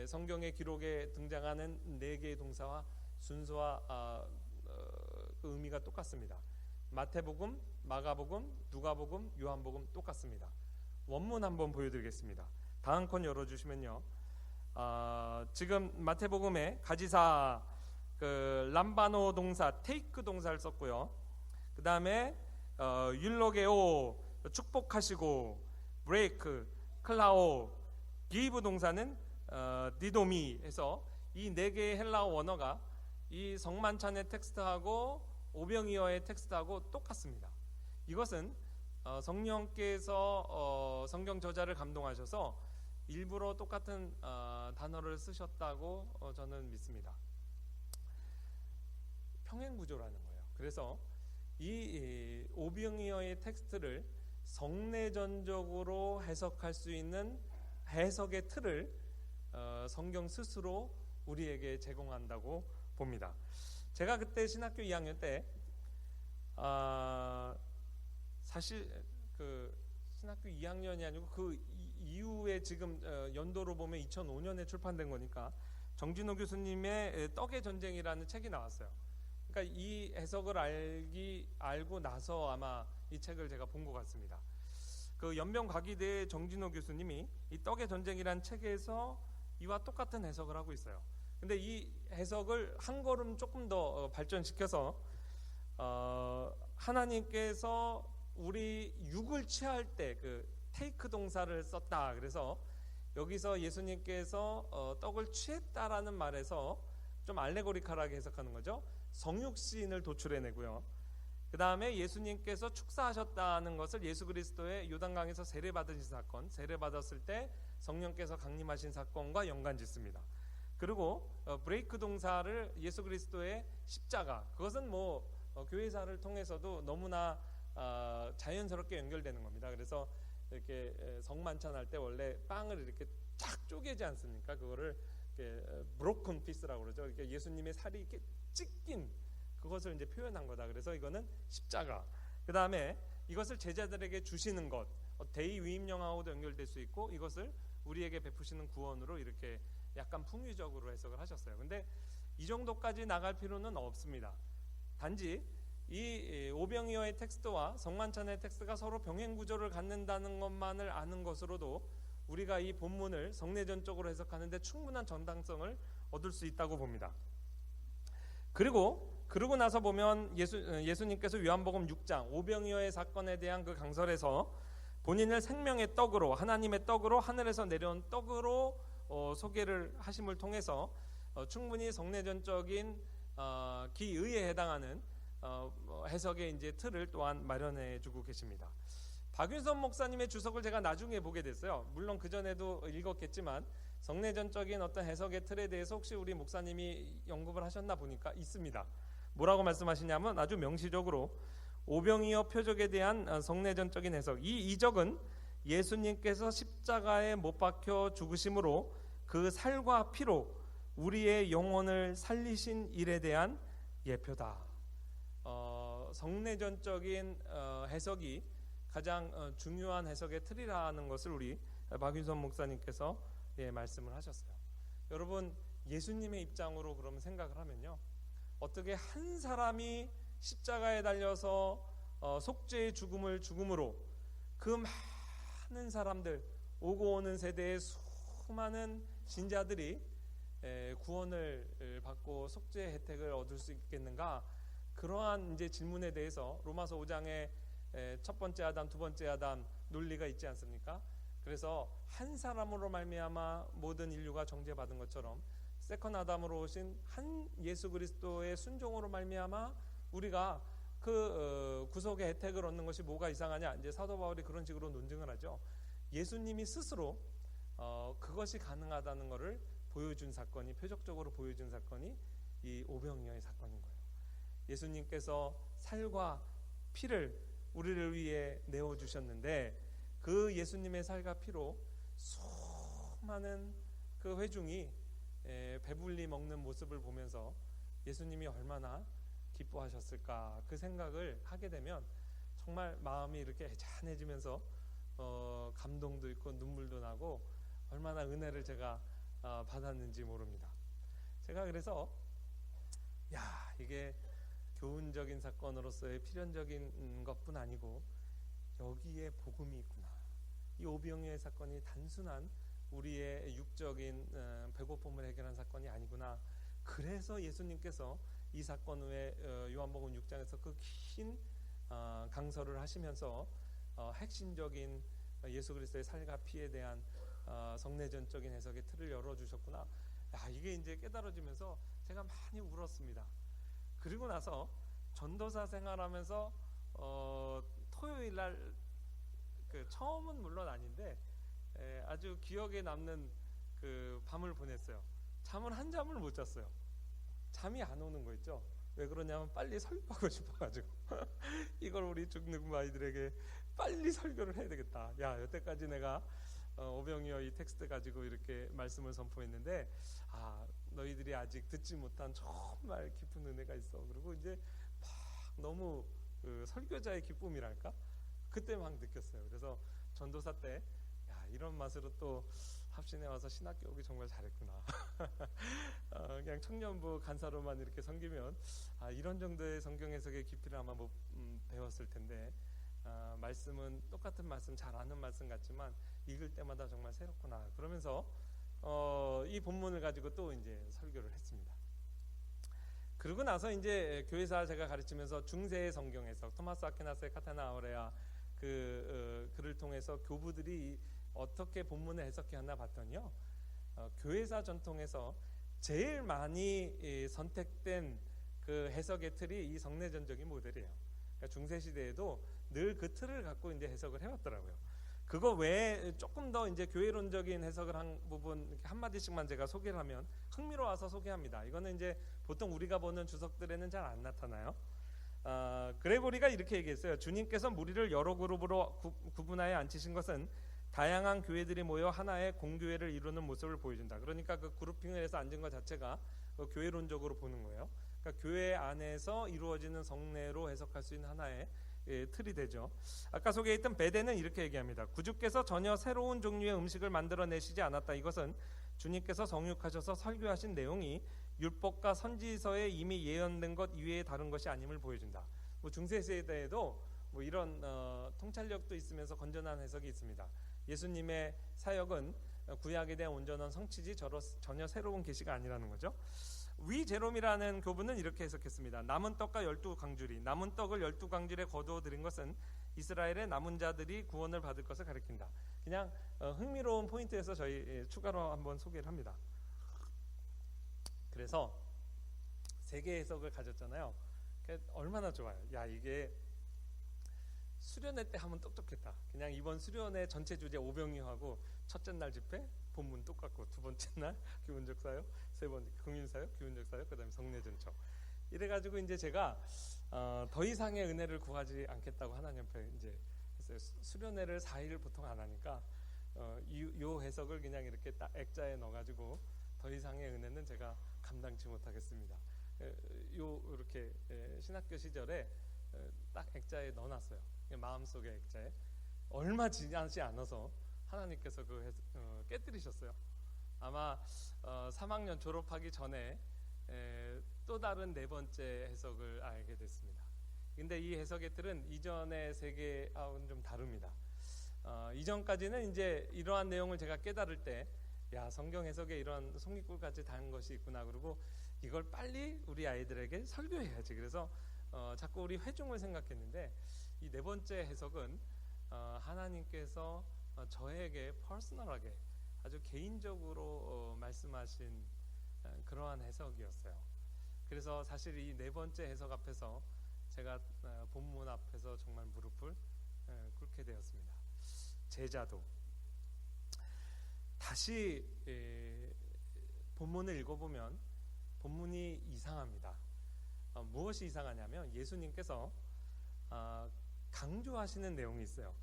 성경의 기록에 등장하는 4개의 동사와 순서와 그 의미가 똑같습니다. 마태복음, 마가복음, 누가복음, 요한복음 똑같습니다. 원문 한번 보여드리겠습니다. 다음 건 열어주시면요, 지금 마태복음에 가지사 그 람바노 동사 테이크 동사를 썼고요. 그 다음에 율로게오 축복하시고, 브레이크, 클라오, 기브 동사는 디도미 해서 이 네 개의 헬라어 원어가 이 성만찬의 텍스트하고 오병이어의 텍스트하고 똑같습니다. 이것은 성령께서 성경 저자를 감동하셔서 일부러 똑같은 단어를 쓰셨다고 저는 믿습니다. 평행 구조라는 거예요. 그래서 이 오병이어의 텍스트를 성내전적으로 해석할 수 있는 해석의 틀을 성경 스스로 우리에게 제공한다고 봅니다. 제가 그때 신학교 2학년 때 사실 그 신학교 2학년이 아니고 그 이후에 지금 연도로 보면 2005년에 출판된 거니까 정진호 교수님의 떡의 전쟁이라는 책이 나왔어요. 그러니까 이 해석을 알고 나서 아마 이 책을 제가 본 것 같습니다. 그 연명과기대 정진호 교수님이 이 떡의 전쟁이라는 책에서 이와 똑같은 해석을 하고 있어요. 근데 이 해석을 한 걸음 조금 더 발전시켜서 하나님께서 우리 육을 취할 때 그 테이크 동사를 썼다. 그래서 여기서 예수님께서 떡을 취했다라는 말에서 좀 알레고리컬하게 해석하는 거죠. 성육신을 도출해내고요. 그 다음에 예수님께서 축사하셨다는 것을 예수 그리스도의 요단강에서 세례받으신 사건, 세례받았을 때 성령께서 강림하신 사건과 연관짓습니다. 그리고 브레이크 동사를 예수 그리스도의 십자가, 그것은 뭐 교회사를 통해서도 너무나 자연스럽게 연결되는 겁니다. 그래서 이렇게 성만찬할 때 원래 빵을 이렇게 쫙 쪼개지 않습니까? 그거를 이렇게 브로큰 피스라고 그러죠. 이렇게 예수님의 살이 이렇게 찢긴 그것을 이제 표현한 거다. 그래서 이거는 십자가. 그 다음에 이것을 제자들에게 주시는 것, 대의 위임령하고도 연결될 수 있고, 이것을 우리에게 베푸시는 구원으로 이렇게 약간 풍유적으로 해석을 하셨어요. 근데 이 정도까지 나갈 필요는 없습니다. 단지 이 오병이어의 텍스트와 성만찬의 텍스트가 서로 병행 구조를 갖는다는 것만을 아는 것으로도 우리가 이 본문을 성내전적으로 해석하는데 충분한 정당성을 얻을 수 있다고 봅니다. 그러고 나서 보면 예수님께서 요한복음 6장 오병이어의 사건에 대한 그 강설에서 본인을 생명의 떡으로, 하나님의 떡으로, 하늘에서 내려온 떡으로 소개를 하심을 통해서 충분히 성내전적인 기의에 해당하는 해석의 이제 틀을 또한 마련해주고 계십니다. 박윤선 목사님의 주석을 제가 나중에 보게 됐어요. 물론 그 전에도 읽었겠지만 성내전적인 어떤 해석의 틀에 대해서 혹시 우리 목사님이 언급을 하셨나 보니까 있습니다. 뭐라고 말씀하시냐면 아주 명시적으로 오병이어 표적에 대한 성내전적인 해석, 이 이적은 예수님께서 십자가에 못 박혀 죽으심으로 그 살과 피로 우리의 영혼을 살리신 일에 대한 예표다. 성내전적인 해석이 가장 중요한 해석의 틀이라는 것을 우리 박윤선 목사님께서 말씀을 하셨어요. 여러분, 예수님의 입장으로 그러면 생각을 하면요, 어떻게 한 사람이 십자가에 달려서 속죄의 죽음을 죽음으로 그 많은 사람들, 오고 오는 세대의 수많은 신자들이 구원을 받고 속죄의 혜택을 얻을 수 있겠는가? 그러한 이제 질문에 대해서 로마서 5장에 첫 번째 아담, 두 번째 아담 논리가 있지 않습니까? 그래서 한 사람으로 말미암아 모든 인류가 정죄받은 것처럼 세컨 아담으로 오신 한 예수 그리스도의 순종으로 말미암아 우리가 그 구속의 혜택을 얻는 것이 뭐가 이상하냐? 이제 사도 바울이 그런 식으로 논증을 하죠. 예수님이 스스로 그것이 가능하다는 것을 보여준 사건이, 표적적으로 보여준 사건이 이 오병이어의 사건인 거예요. 예수님께서 살과 피를 우리를 위해 내어주셨는데 그 예수님의 살과 피로 수많은 그 회중이 배불리 먹는 모습을 보면서 예수님이 얼마나 기뻐하셨을까, 그 생각을 하게 되면 정말 마음이 이렇게 애잔해지면서 감동도 있고 눈물도 나고 얼마나 은혜를 제가 받았는지 모릅니다. 제가 그래서 이게 교훈적인 사건으로서의 필연적인 것뿐 아니고 여기에 복음이 있구나. 이 오병이어의 사건이 단순한 우리의 육적인 배고픔을 해결한 사건이 아니구나. 그래서 예수님께서 이 사건 후에 요한복음 6장에서 그 긴 강설을 하시면서 핵심적인 예수 그리스도의 살과 피에 대한 성내전적인 해석의 틀을 열어주셨구나. 이게 이제 깨달아지면서 제가 많이 울었습니다. 그리고 나서 전도사 생활하면서 토요일 날 그 처음은 물론 아닌데 아주 기억에 남는 그 밤을 보냈어요. 잠을 한 잠을 못 잤어요. 잠이 안 오는 거 있죠. 왜 그러냐면 빨리 설교하고 싶어가지고 이걸 우리 중등 아이들에게 빨리 설교를 해야 되겠다. 여태까지 내가 오병이어 이 텍스트 가지고 이렇게 말씀을 선포했는데 너희들이 아직 듣지 못한 정말 깊은 은혜가 있어. 그리고 이제 막 너무 그 설교자의 기쁨이랄까? 그때 막 느꼈어요. 그래서 전도사 때 이런 맛으로 또 합신에 와서 신학교 오기 정말 잘했구나. 그냥 청년부 간사로만 이렇게 섬기면 이런 정도의 성경 해석의 깊이를 아마 못 배웠을 텐데 말씀은 똑같은 말씀, 잘 아는 말씀 같지만 읽을 때마다 정말 새롭구나. 그러면서 이 본문을 가지고 또 이제 설교를 했습니다. 그러고 나서 이제 교회사 제가 가르치면서 중세의 성경 해석, 토마스 아퀴나스의 카타나 아우레아 글을 통해서 교부들이 어떻게 본문을 해석해왔나 봤더니요, 교회사 전통에서 제일 많이 선택된 그 해석의 틀이 이 성내전적인 모델이에요. 그러니까 중세 시대에도 늘 그 틀을 갖고 이제 해석을 해왔더라고요. 그거 외에 조금 더 이제 교회론적인 해석을 한 부분 이렇게 한 마디씩만 제가 소개를 하면 흥미로워서 소개합니다. 이거는 이제 보통 우리가 보는 주석들에는 잘 안 나타나요. 그레고리가 이렇게 얘기했어요. 주님께서 무리를 여러 그룹으로 구분하여 앉히신 것은 다양한 교회들이 모여 하나의 공교회를 이루는 모습을 보여준다. 그러니까 그 그룹핑을 해서 앉은 것 자체가 교회론적으로 보는 거예요. 그러니까 교회 안에서 이루어지는 성례로 해석할 수 있는 하나의 틀이 되죠. 아까 소개했던 베데는 이렇게 얘기합니다. 구주께서 전혀 새로운 종류의 음식을 만들어내시지 않았다. 이것은 주님께서 성육하셔서 설교하신 내용이 율법과 선지서에 이미 예언된 것 이외에 다른 것이 아님을 보여준다. 중세 시대에도 이런 통찰력도 있으면서 건전한 해석이 있습니다. 예수님의 사역은 구약에 대한 온전한 성취지 전혀 새로운 계시가 아니라는 거죠. 위제롬이라는 교부는 이렇게 해석했습니다. 남은 떡과 12강줄이, 남은 떡을 12강줄에 거두어 드린 것은 이스라엘의 남은 자들이 구원을 받을 것을 가리킨다. 그냥 흥미로운 포인트에서 저희 추가로 한번 소개를 합니다. 그래서 세 개의 해석을 가졌잖아요. 얼마나 좋아요. 이게 수련회 때 하면 똑똑했다. 그냥 이번 수련회 전체 주제 오병이어하고 첫째 날 집회 본문 똑같고 두 번째 날 기본적 사역, 세 번째 긍휼 사역, 기본적 사역, 그다음에 성례전처. 이래가지고 이제 제가 더 이상의 은혜를 구하지 않겠다고 하나님 앞에 이제 했어요. 수련회를 4일 보통 안 하니까 요 해석을 그냥 이렇게 딱 액자에 넣어가지고 더 이상의 은혜는 제가 감당치 못하겠습니다. 이렇게 신학교 시절에 딱 액자에 넣어놨어요. 마음속의 액자에. 얼마 지나지 않아서 하나님께서 깨뜨리셨어요. 아마 3학년 졸업하기 전에 또 다른 네 번째 해석을 알게 됐습니다. 근데 이 해석의 틀은 이전의 세 개하고는 좀 다릅니다. 이전까지는 이제 이러한 내용을 제가 깨달을 때 성경 해석에 이런 송이꿀같이 다른 것이 있구나. 그리고 이걸 빨리 우리 아이들에게 설교해야지. 그래서 자꾸 우리 회중을 생각했는데 이 네 번째 해석은 하나님께서 저에게 퍼스널하게 아주 개인적으로 말씀하신 그러한 해석이었어요. 그래서 사실 이 네 번째 해석 앞에서 제가 본문 앞에서 정말 무릎을 꿇게 되었습니다. 제자도. 다시 본문을 읽어보면 본문이 이상합니다. 무엇이 이상하냐면 예수님께서 강조하시는 내용이 있어요.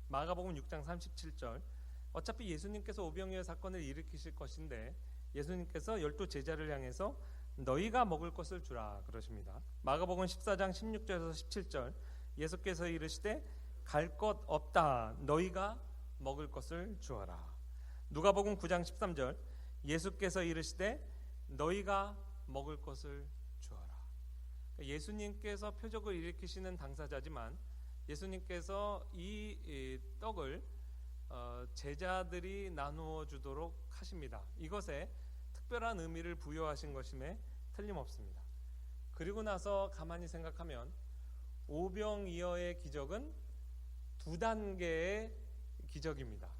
마가복음 6장 37절. 어차피 예수님께서 오병이어 사건을 일으키실 것인데 예수님께서 12 제자를 향해서 너희가 먹을 것을 주라 그러십니다. 마가복음 14장 16절에서 17절. 예수께서 이르시되 갈 것 없다. 너희가 먹을 것을 주어라. 누가복음 9장 13절. 예수께서 이르시되 너희가 먹을 것을 주어라. 예수님께서 표적을 일으키시는 당사자지만 예수님께서 이 떡을 제자들이 나누어 주도록 하십니다. 이것에 특별한 의미를 부여하신 것임에 틀림없습니다. 그리고 나서 가만히 생각하면 오병이어의 기적은 두 단계의 기적입니다.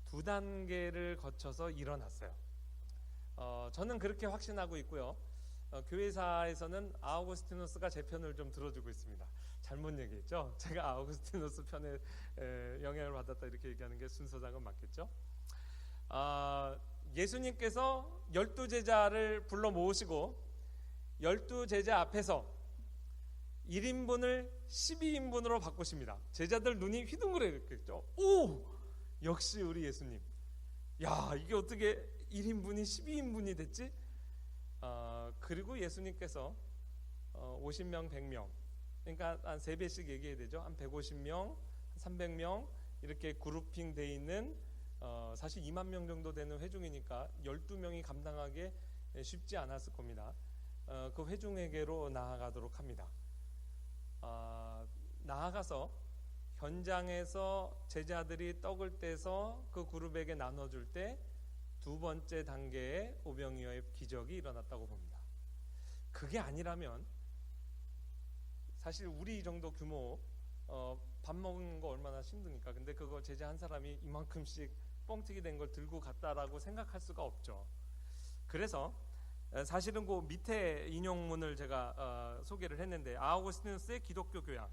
두 단계를 거쳐서 일어났어요. 저는 그렇게 확신하고 있고요. 교회사에서는 아우구스티누스가 제 편을 좀 들어주고 있습니다. 잘못 얘기했죠? 제가 아우구스티누스 편에 영향을 받았다 이렇게 얘기하는 게 순서상은 맞겠죠? 예수님께서 12제자를 불러 모으시고 12제자 앞에서 1인분을 12인분으로 바꾸십니다. 제자들 눈이 휘둥그레겠죠. 오! 역시 우리 예수님. 야, 이게 어떻게 1인분이 12인분이 됐지? 그리고 예수님께서 50명, 100명, 그러니까 한 3배씩 얘기해야 되죠. 한 150명, 300명 이렇게 그룹핑 돼 있는 사실 2만 명 정도 되는 회중이니까 12명이 감당하기 쉽지 않았을 겁니다. 그 회중에게로 나아가도록 합니다. 나아가서 현장에서 제자들이 떡을 떼서 그 그룹에게 나눠줄 때 두 번째 단계의 오병이어의 기적이 일어났다고 봅니다. 그게 아니라면 사실 우리 정도 규모 밥 먹는 거 얼마나 힘드니까. 근데 그거 제자 한 사람이 이만큼씩 뻥튀기 된 걸 들고 갔다라고 생각할 수가 없죠. 그래서 사실은 그 밑에 인용문을 제가 소개를 했는데 아우구스티누스의 기독교 교양,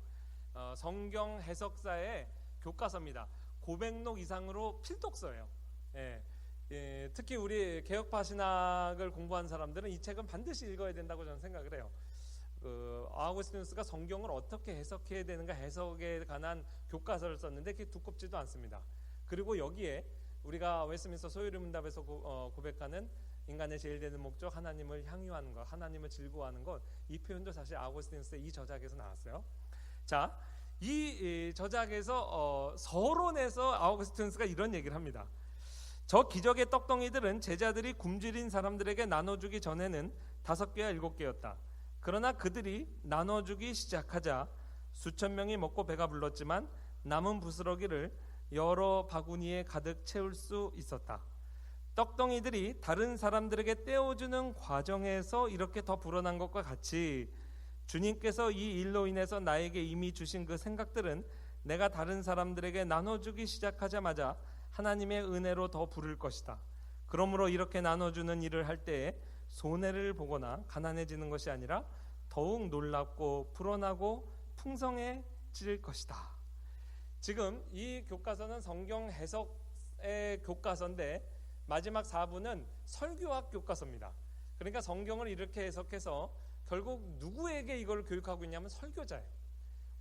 성경 해석사의 교과서입니다. 500록 이상으로 필독서예요. 특히 우리 개혁파 신학을 공부한 사람들은 이 책은 반드시 읽어야 된다고 저는 생각을 해요. 아우구스티누스가 성경을 어떻게 해석해야 되는가 해석에 관한 교과서를 썼는데 그게 두껍지도 않습니다. 그리고 여기에 우리가 웨스트민스터 소요리 문답에서 고백하는 인간의 제일 되는 목적, 하나님을 향유하는 것, 하나님을 즐거워하는 것, 이 표현도 사실 아우구스티누스의 이 저작에서 나왔어요. 자, 이 저작에서 서론에서 아우구스티누스가 이런 얘기를 합니다. 저 기적의 떡덩이들은 제자들이 굶주린 사람들에게 나눠주기 전에는 5개와 7개였다. 그러나 그들이 나눠주기 시작하자 수천 명이 먹고 배가 불렀지만 남은 부스러기를 여러 바구니에 가득 채울 수 있었다. 떡덩이들이 다른 사람들에게 떼어주는 과정에서 이렇게 더 불어난 것과 같이 주님께서 이 일로 인해서 나에게 이미 주신 그 생각들은 내가 다른 사람들에게 나눠주기 시작하자마자 하나님의 은혜로 더 부를 것이다. 그러므로 이렇게 나눠주는 일을 할 때에 손해를 보거나 가난해지는 것이 아니라 더욱 놀랍고 불어나고 풍성해질 것이다. 지금 이 교과서는 성경 해석의 교과서인데 마지막 4부는 설교학 교과서입니다. 그러니까 성경을 이렇게 해석해서 결국 누구에게 이걸 교육하고 있냐면 설교자예요.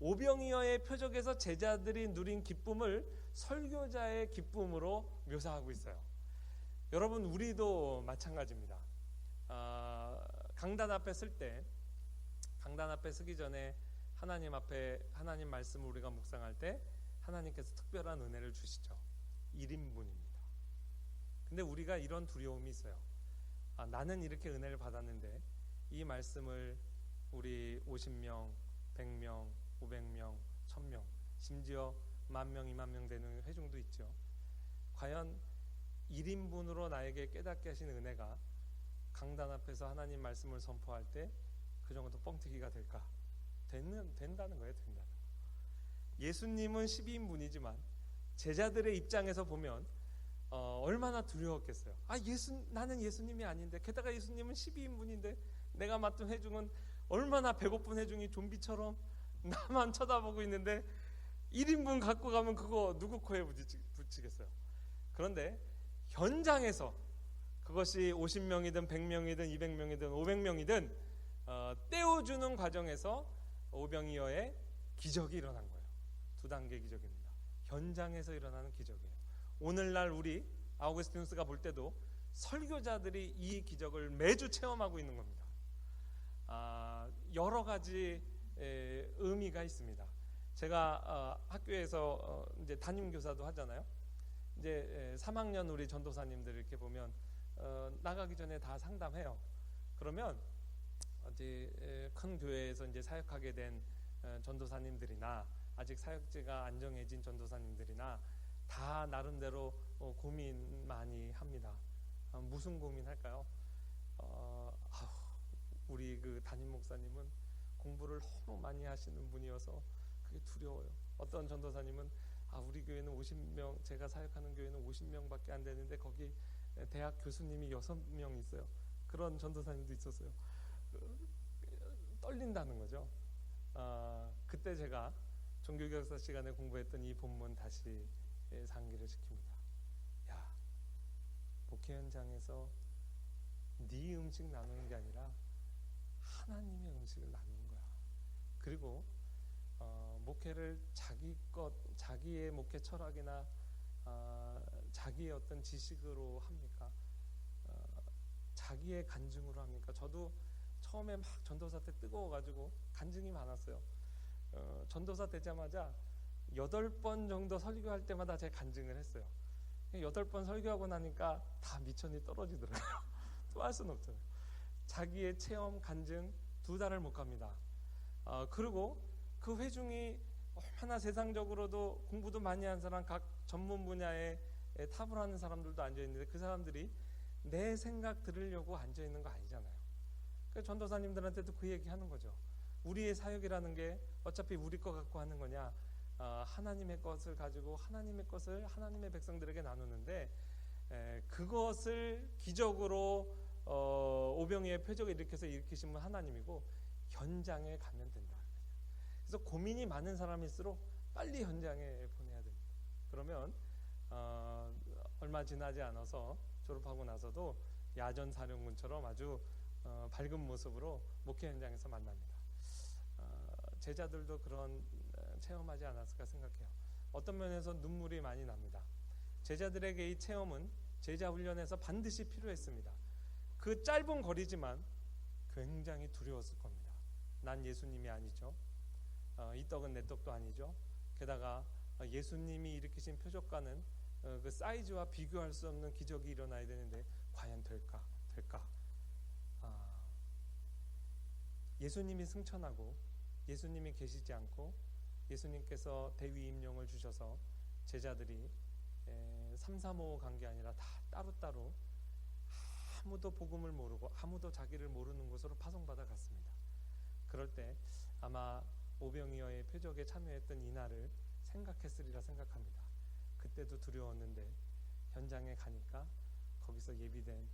오병이어의 표적에서 제자들이 누린 기쁨을 설교자의 기쁨으로 묘사하고 있어요. 여러분, 우리도 마찬가지입니다. 강단 앞에 쓸 때, 강단 앞에 서기 전에 하나님 앞에 하나님 말씀을 우리가 묵상할 때 하나님께서 특별한 은혜를 주시죠. 1인분입니다. 근데 우리가 이런 두려움이 있어요. 나는 이렇게 은혜를 받았는데 이 말씀을 우리 50명, 100명, 500명, 1000명, 심지어 10,000명, 20,000명 되는 회중도 있죠. 과연 1인분으로 나에게 깨닫게 하신 은혜가 강단 앞에서 하나님 말씀을 선포할 때 그 정도 뻥튀기가 될까? 된다는 거예요. 된다는 거. 예수님은 12인분이지만 제자들의 입장에서 보면 얼마나 두려웠겠어요. 나는 예수님이 아닌데, 게다가 예수님은 12인분인데 내가 맡은 회중은 얼마나 배고픈 회중이 좀비처럼 나만 쳐다보고 있는데 1인분 갖고 가면 그거 누구 코에 붙이겠어요. 그런데 현장에서 그것이 50명이든 100명이든 200명이든 500명이든 떼어주는 과정에서 오병이어의 기적이 일어난 거예요. 2단계 기적입니다. 현장에서 일어나는 기적이에요. 오늘날 우리 아우구스티누스가 볼 때도 설교자들이 이 기적을 매주 체험하고 있는 겁니다. 여러 가지 의미가 있습니다. 제가 학교에서 이제 담임 교사도 하잖아요. 이제 3학년 우리 전도사님들 이렇게 보면 나가기 전에 다 상담해요. 그러면 이제 큰 교회에서 이제 사역하게 된 전도사님들이나 아직 사역제가 안정해진 전도사님들이나 다 나름대로 고민 많이 합니다. 무슨 고민할까요? 우리 그 담임 목사님은 공부를 너무 많이 하시는 분이어서 그게 두려워요. 어떤 전도사님은 우리 교회는 50명, 제가 사역하는 교회는 50명밖에 안 되는데 거기 대학 교수님이 6명 있어요. 그런 전도사님도 있었어요. 떨린다는 거죠. 그때 제가 종교교육사 시간에 공부했던 이 본문 다시 상기를 시킵니다. 야, 목회 현장에서 네 음식 나누는 게 아니라 하나님의 음식을 나누는 거야. 그리고 목회를 자기의 목회 철학이나 자기의 어떤 지식으로 합니까? 자기의 간증으로 합니까? 저도 처음에 막 전도사 때 뜨거워가지고 간증이 많았어요. 전도사 되자마자 8번 정도 설교할 때마다 제가 간증을 했어요. 8번 설교하고 나니까 다 미천이 떨어지더라고요. 또 할 수는 없잖아요. 자기의 체험 간증 2달을 못 갑니다. 그리고 그 회중이 얼마나 세상적으로도 공부도 많이 한 사람, 각 전문 분야에 탑을 하는 사람들도 앉아있는데 그 사람들이 내 생각 들으려고 앉아있는 거 아니잖아요. 그래서 전도사님들한테도 그 얘기 하는 거죠. 우리의 사역이라는 게 어차피 우리 거 갖고 하는 거냐, 하나님의 것을 가지고 하나님의 것을 하나님의 백성들에게 나누는데, 그것을 기적으로 오병이의 표적을 일으키신 분 하나님이고 현장에 가면 된다. 그래서 고민이 많은 사람일수록 빨리 현장에 보내야 됩니다. 그러면 얼마 지나지 않아서 졸업하고 나서도 야전 사령군처럼 아주 밝은 모습으로 목회 현장에서 만납니다. 제자들도 그런 체험하지 않았을까 생각해요. 어떤 면에서 눈물이 많이 납니다. 제자들에게 이 체험은 제자 훈련에서 반드시 필요했습니다. 그 짧은 거리지만 굉장히 두려웠을 겁니다. 난 예수님이 아니죠. 이 떡은 내 떡도 아니죠. 게다가 예수님이 일으키신 표적과는 그 사이즈와 비교할 수 없는 기적이 일어나야 되는데 과연 될까? 예수님이 승천하고 예수님이 계시지 않고 예수님께서 대위 임령을 주셔서 제자들이 335 간 게 아니라 다 따로따로 아무도 복음을 모르고 아무도 자기를 모르는 곳으로 파송받아 갔습니다. 그럴 때 아마 오병이어의 표적에 참여했던 이날을 생각했으리라 생각합니다. 그때도 두려웠는데 현장에 가니까 거기서 예비된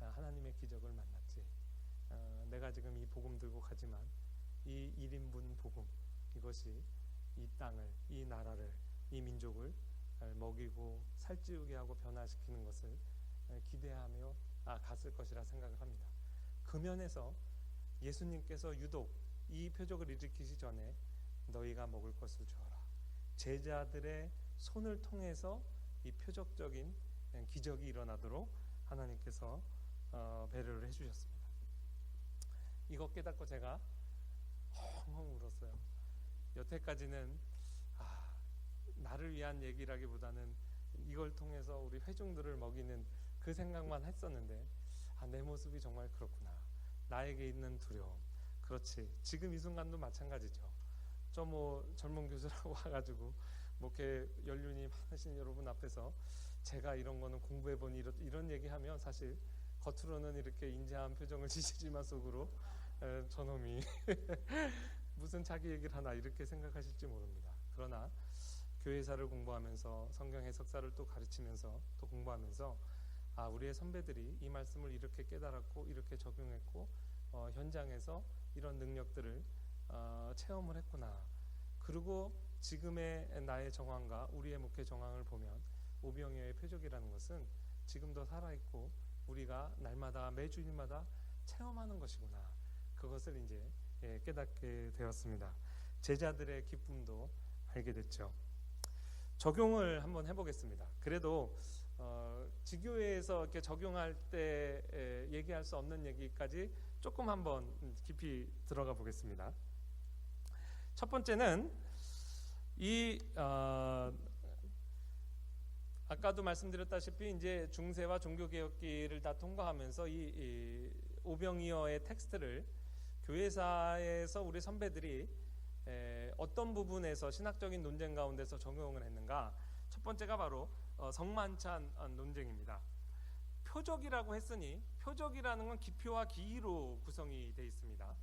하나님의 기적을 만났지. 내가 지금 이 복음 들고 가지만 이 1인분 복음, 이것이 이 땅을, 이 나라를, 이 민족을 먹이고 살찌우게 하고 변화시키는 것을 기대하며 갔을 것이라 생각을 합니다. 그 면에서 예수님께서 유독 이 표적을 일으키시 전에 너희가 먹을 것을 주어라, 제자들의 손을 통해서 이 표적적인 기적이 일어나도록 하나님께서 배려를 해주셨습니다. 이거 깨닫고 제가 엉엉 울었어요. 여태까지는 나를 위한 얘기라기보다는 이걸 통해서 우리 회중들을 먹이는 그 생각만 했었는데 내 모습이 정말 그렇구나. 나에게 있는 두려움. 그렇지. 지금 이 순간도 마찬가지죠. 저 젊은 교수라고 와가지고 목회 연륜이 많으신 여러분 앞에서 제가 이런 거는 공부해보니 이런 얘기하면 사실 겉으로는 이렇게 인자한 표정을 지시지만 속으로 저놈이 무슨 자기 얘기를 하나 이렇게 생각하실지 모릅니다. 그러나 교회사를 공부하면서 성경 해석사를 또 가르치면서 또 공부하면서 우리의 선배들이 이 말씀을 이렇게 깨달았고 이렇게 적용했고 현장에서 이런 능력들을 체험을 했구나. 그리고 지금의 나의 정황과 우리의 목회 정황을 보면 오병이어의 표적이라는 것은 지금도 살아있고 우리가 날마다 매주일마다 체험하는 것이구나. 그것을 이제 깨닫게 되었습니다. 제자들의 기쁨도 알게 됐죠. 적용을 한번 해보겠습니다. 그래도 지교회에서 이렇게 적용할 때 얘기할 수 없는 얘기까지 조금 한번 깊이 들어가 보겠습니다. 첫 번째는 아까도 말씀드렸다시피 이제 중세와 종교개혁기를 다 통과하면서 이 오병이어의 텍스트를 교회사에서 우리 선배들이 어떤 부분에서 신학적인 논쟁 가운데서 적용을 했는가. 첫 번째가 바로 성만찬 논쟁입니다. 표적이라고 했으니 표적이라는 건 기표와 기의로 구성이 되어 있습니다.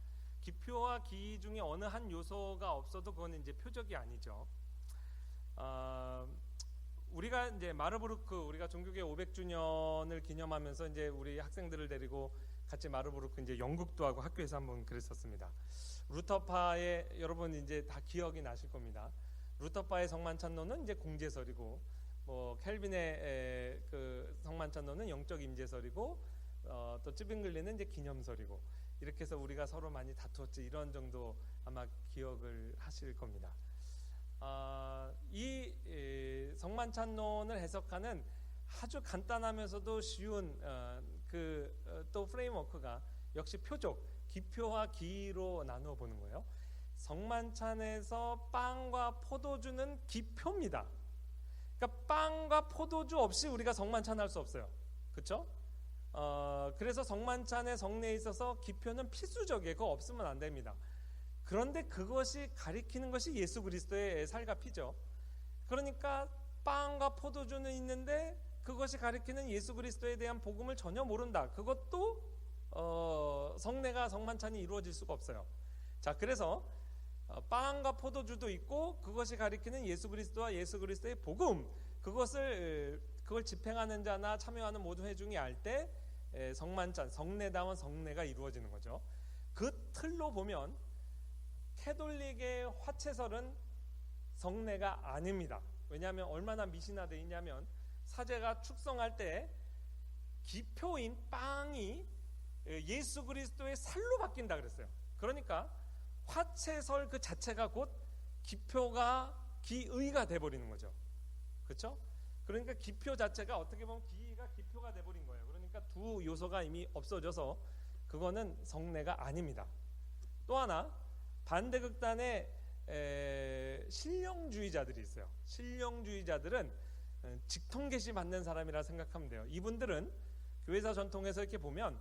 기표와 기 중에 어느 한 요소가 없어도 그건 이제 표적이 아니죠. 우리가 이제 마르부르크 우리가 종교계 500주년을 기념하면서 이제 우리 학생들을 데리고 같이 마르부르크 이제 연극도 하고 학교에서 한번 그랬었습니다. 루터파의 여러분 이제 다 기억이 나실 겁니다. 루터파의 성만찬론은 이제 공제설이고, 뭐 켈빈의 그 성만찬론은 영적 임재설이고, 또 쯔빙글리는 이제 기념설이고, 이렇게 해서 우리가 서로 많이 다투었지, 이런 정도 아마 기억을 하실 겁니다. 이 성만찬론을 해석하는 아주 간단하면서도 쉬운 또 프레임워크가 역시 표적, 기표와 기로 나누어 보는 거예요. 성만찬에서 빵과 포도주는 기표입니다. 그러니까 빵과 포도주 없이 우리가 성만찬 할 수 없어요. 그렇죠? 그래서 성만찬의 성례에 있어서 기표는 필수적이에요. 그거 없으면 안 됩니다. 그런데 그것이 가리키는 것이 예수 그리스도의 살과 피죠. 그러니까 빵과 포도주는 있는데 그것이 가리키는 예수 그리스도에 대한 복음을 전혀 모른다. 그것도 성례가 성만찬이 이루어질 수가 없어요. 자, 그래서 빵과 포도주도 있고 그것이 가리키는 예수 그리스도와 예수 그리스도의 복음, 그걸 집행하는 자나 참여하는 모든 회중이 알 때 성만찬, 성례다운 성례가 이루어지는 거죠. 그 틀로 보면 캐톨릭의 화채설은 성례가 아닙니다. 왜냐하면 얼마나 미신화되어 있냐면 사제가 축성할 때 기표인 빵이 예수 그리스도의 살로 바뀐다 그랬어요. 그러니까 화채설 그 자체가 곧 기표가 기의가 돼버리는 거죠. 그렇죠? 그러니까 기표 자체가 어떻게 보면 기의가 기표가 돼버린 거예요. 그러니까 두 요소가 이미 없어져서 그거는 성례가 아닙니다. 또 하나 반대극단에 신령주의자들이 있어요. 신령주의자들은 직통계시 받는 사람이라 생각하면 돼요. 이분들은 교회사 전통에서 이렇게 보면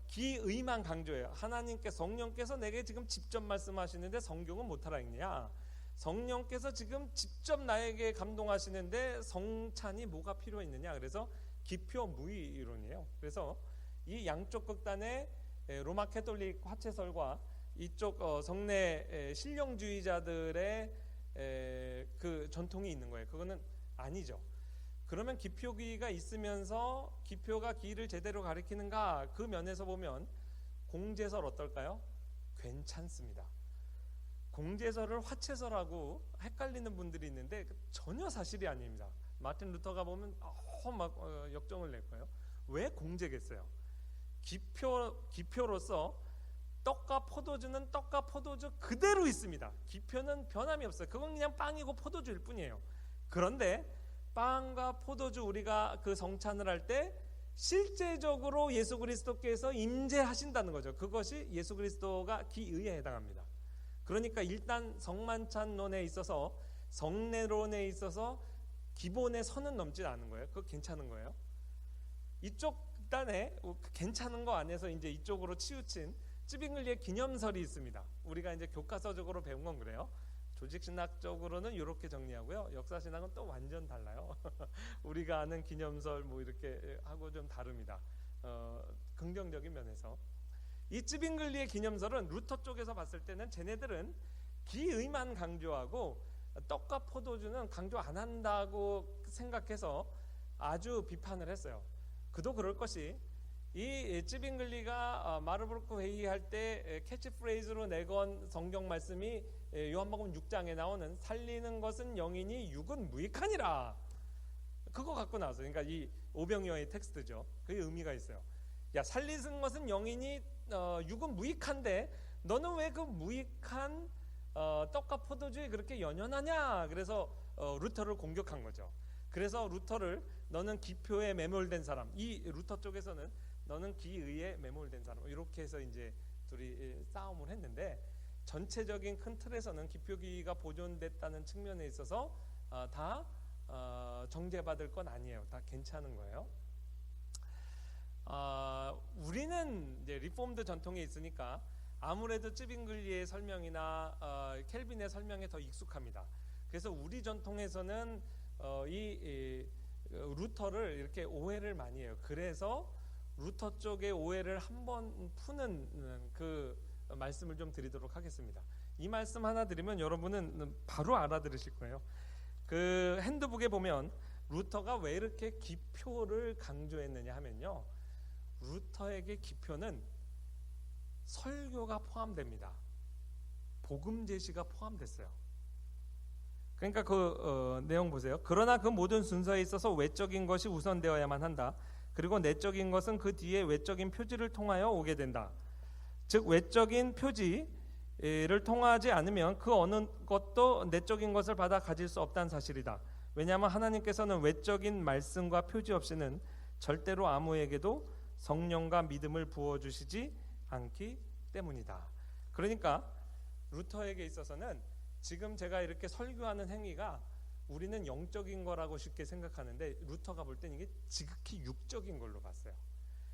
기의만 강조해요. 하나님께 성령께서 내게 지금 직접 말씀하시는데 성경은 못하라 읽냐? 성령께서 지금 직접 나에게 감동하시는데 성찬이 뭐가 필요했느냐? 그래서 기표 무의 이론이에요. 그래서 이 양쪽 극단의 로마 캐톨릭 화채설과 이쪽 성례 신령주의자들의 그 전통이 있는 거예요. 그거는 아니죠. 그러면 기표기가 있으면서 기표가 기를 제대로 가리키는가? 그 면에서 보면 공제설 어떨까요? 괜찮습니다. 공제설을 화채설하고 헷갈리는 분들이 있는데 전혀 사실이 아닙니다. 마틴 루터가 보면 역정을 낼 거예요. 왜 공제겠어요? 기표로서 떡과 포도주는 떡과 포도주 그대로 있습니다. 기표는 변함이 없어요. 그건 그냥 빵이고 포도주일 뿐이에요. 그런데 빵과 포도주 우리가 그 성찬을 할 때 실제적으로 예수 그리스도께서 임재하신다는 거죠. 그것이 예수 그리스도가 기의에 해당합니다. 그러니까 일단 성만찬론에 있어서 성례론에 있어서 기본의 선은 넘지 않은 거예요. 그거 괜찮은 거예요. 이쪽 극단에 괜찮은 거 안에서 이제 이쪽으로 치우친 쯔빙글리의 기념설이 있습니다. 우리가 이제 교과서적으로 배운 건 그래요. 조직신학적으로는 이렇게 정리하고요. 역사신학은 또 완전 달라요. 우리가 아는 기념설 뭐 이렇게 하고 좀 다릅니다. 긍정적인 면에서 이 쯔빙글리의 기념설은 루터 쪽에서 봤을 때는 쟤네들은 기의만 강조하고 떡과 포도주는 강조 안 한다고 생각해서 아주 비판을 했어요. 그도 그럴 것이 이 쯔빙글리가 마르부르크 회의할 때 캐치프레이즈로 내건 성경 말씀이 요한복음 6장에 나오는 살리는 것은 영이니 육은 무익하니라. 그거 갖고 나왔어요. 그러니까 이 오병이어의 텍스트죠. 그게 의미가 있어요. 야, 살리는 것은 영이니 육은 무익한데 너는 왜 그 무익한 떡과 포도주에 그렇게 연연하냐? 그래서 루터를 공격한 거죠. 그래서 루터를 너는 기표에 매몰된 사람, 이 루터 쪽에서는 너는 기의에 매몰된 사람, 이렇게 해서 이제 둘이 싸움을 했는데 전체적인 큰 틀에서는 기표기가 보존됐다는 측면에 있어서 다 정죄받을 건 아니에요. 다 괜찮은 거예요. 우리는 이제 리폼드 전통에 있으니까 아무래도 쯔빙글리의 설명이나 켈빈의 설명에 더 익숙합니다. 그래서 우리 전통에서는 이 루터를 이렇게 오해를 많이 해요. 그래서 루터 쪽의 오해를 한번 푸는 그 말씀을 좀 드리도록 하겠습니다. 이 말씀 하나 드리면 여러분은 바로 알아들으실 거예요. 그 핸드북에 보면 루터가 왜 이렇게 기표를 강조했느냐 하면요, 루터에게 기표는 설교가 포함됩니다. 복음 제시가 포함됐어요. 그러니까 그 내용 보세요. 그러나 그 모든 순서에 있어서 외적인 것이 우선되어야만 한다. 그리고 내적인 것은 그 뒤에 외적인 표지를 통하여 오게 된다. 즉 외적인 표지를 통하지 않으면 그 어느 것도 내적인 것을 받아 가질 수 없다는 사실이다. 왜냐하면 하나님께서는 외적인 말씀과 표지 없이는 절대로 아무에게도 성령과 믿음을 부어주시지 않기 때문이다. 그러니까 루터에게 있어서는 지금 제가 이렇게 설교하는 행위가 우리는 영적인 거라고 쉽게 생각하는데 루터가 볼 땐 이게 지극히 육적인 걸로 봤어요.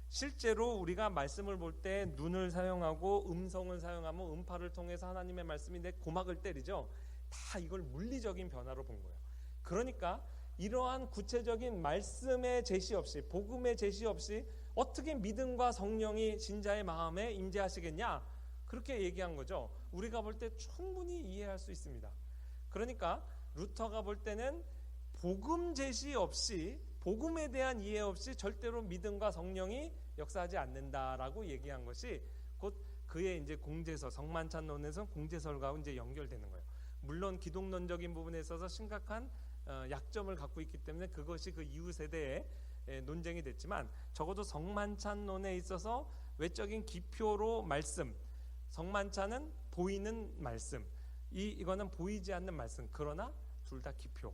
실제로 우리가 말씀을 볼 때 눈을 사용하고 음성을 사용하면 음파를 통해서 하나님의 말씀이 내 고막을 때리죠. 다 이걸 물리적인 변화로 본 거예요. 그러니까 이러한 구체적인 말씀의 제시 없이, 복음의 제시 없이 어떻게 믿음과 성령이 신자의 마음에 임재하시겠냐, 그렇게 얘기한 거죠. 우리가 볼 때 충분히 이해할 수 있습니다. 그러니까 루터가 볼 때는 복음 제시 없이, 복음에 대한 이해 없이 절대로 믿음과 성령이 역사하지 않는다라고 얘기한 것이 곧 그의 이제 공제설, 성만찬론에서 공제설과 이제 연결되는 거예요. 물론 기독론적인 부분에 있어서 심각한 약점을 갖고 있기 때문에 그것이 그 이후 세대의 논쟁이 됐지만, 적어도 성만찬론에 있어서 외적인 기표로 말씀, 성만찬은 보이는 말씀, 이거는 보이지 않는 말씀, 그러나 둘 다 기표.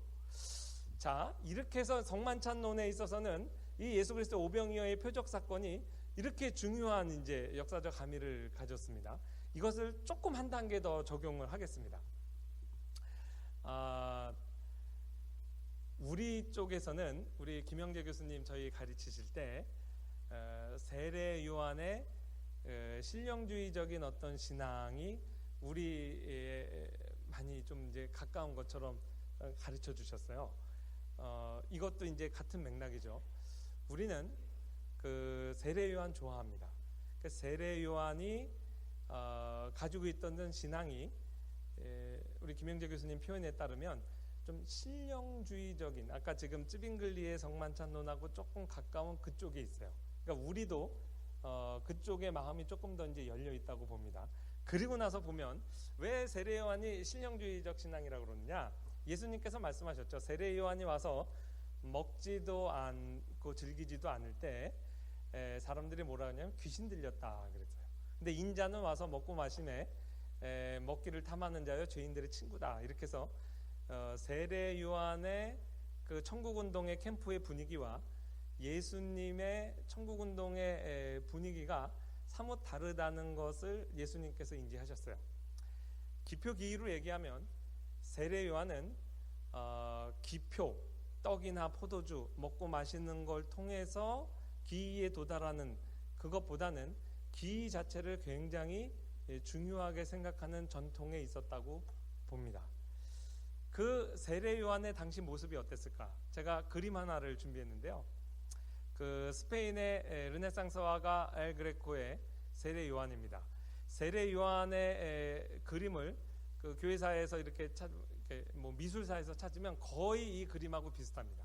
자, 이렇게 해서 성만찬론에 있어서는 이 예수 그리스도 오병이어의 표적 사건이 이렇게 중요한 이제 역사적 함의를 가졌습니다. 이것을 조금 한 단계 더 적용을 하겠습니다. 우리 쪽에서는 우리 김영재 교수님 저희 가르치실 때 세례 요한의 신령주의적인 어떤 신앙이 우리에 많이 좀 이제 가까운 것처럼 가르쳐 주셨어요. 이것도 이제 같은 맥락이죠. 우리는 그 세례 요한 좋아합니다. 그 세례 요한이 가지고 있던 신앙이 우리 김영재 교수님 표현에 따르면 좀 신령주의적인, 아까 지금 쯔빙글리의 성만찬론하고 조금 가까운 그쪽에 있어요. 그러니까 우리도 그쪽의 마음이 조금 더 이제 열려 있다고 봅니다. 그리고 나서 보면 왜 세례 요한이 신령주의적 신앙이라고 그러느냐? 예수님께서 말씀하셨죠. 세례 요한이 와서 먹지도 않고 즐기지도 않을 때 사람들이 뭐라 하냐면 귀신 들렸다 그랬어요. 근데 인자는 와서 먹고 마시네, 먹기를 탐하는 자여 죄인들의 친구다, 이렇게 해서 세례 요한의 그 천국운동의 캠프의 분위기와 예수님의 천국운동의 분위기가 사뭇 다르다는 것을 예수님께서 인지하셨어요. 기표기로 얘기하면 세례 요한은 기표, 떡이나 포도주 먹고 마시는 걸 통해서 기의에 도달하는 그것보다는 기의 자체를 굉장히 중요하게 생각하는 전통에 있었다고 봅니다. 그 세례 요한의 당시 모습이 어땠을까? 제가 그림 하나를 준비했는데요. 그 스페인의 르네상스 화가 엘 그레코의 세례 요한입니다. 세례 요한의 그림을 그 교회사에서 이렇게 뭐 미술사에서 찾으면 거의 이 그림하고 비슷합니다.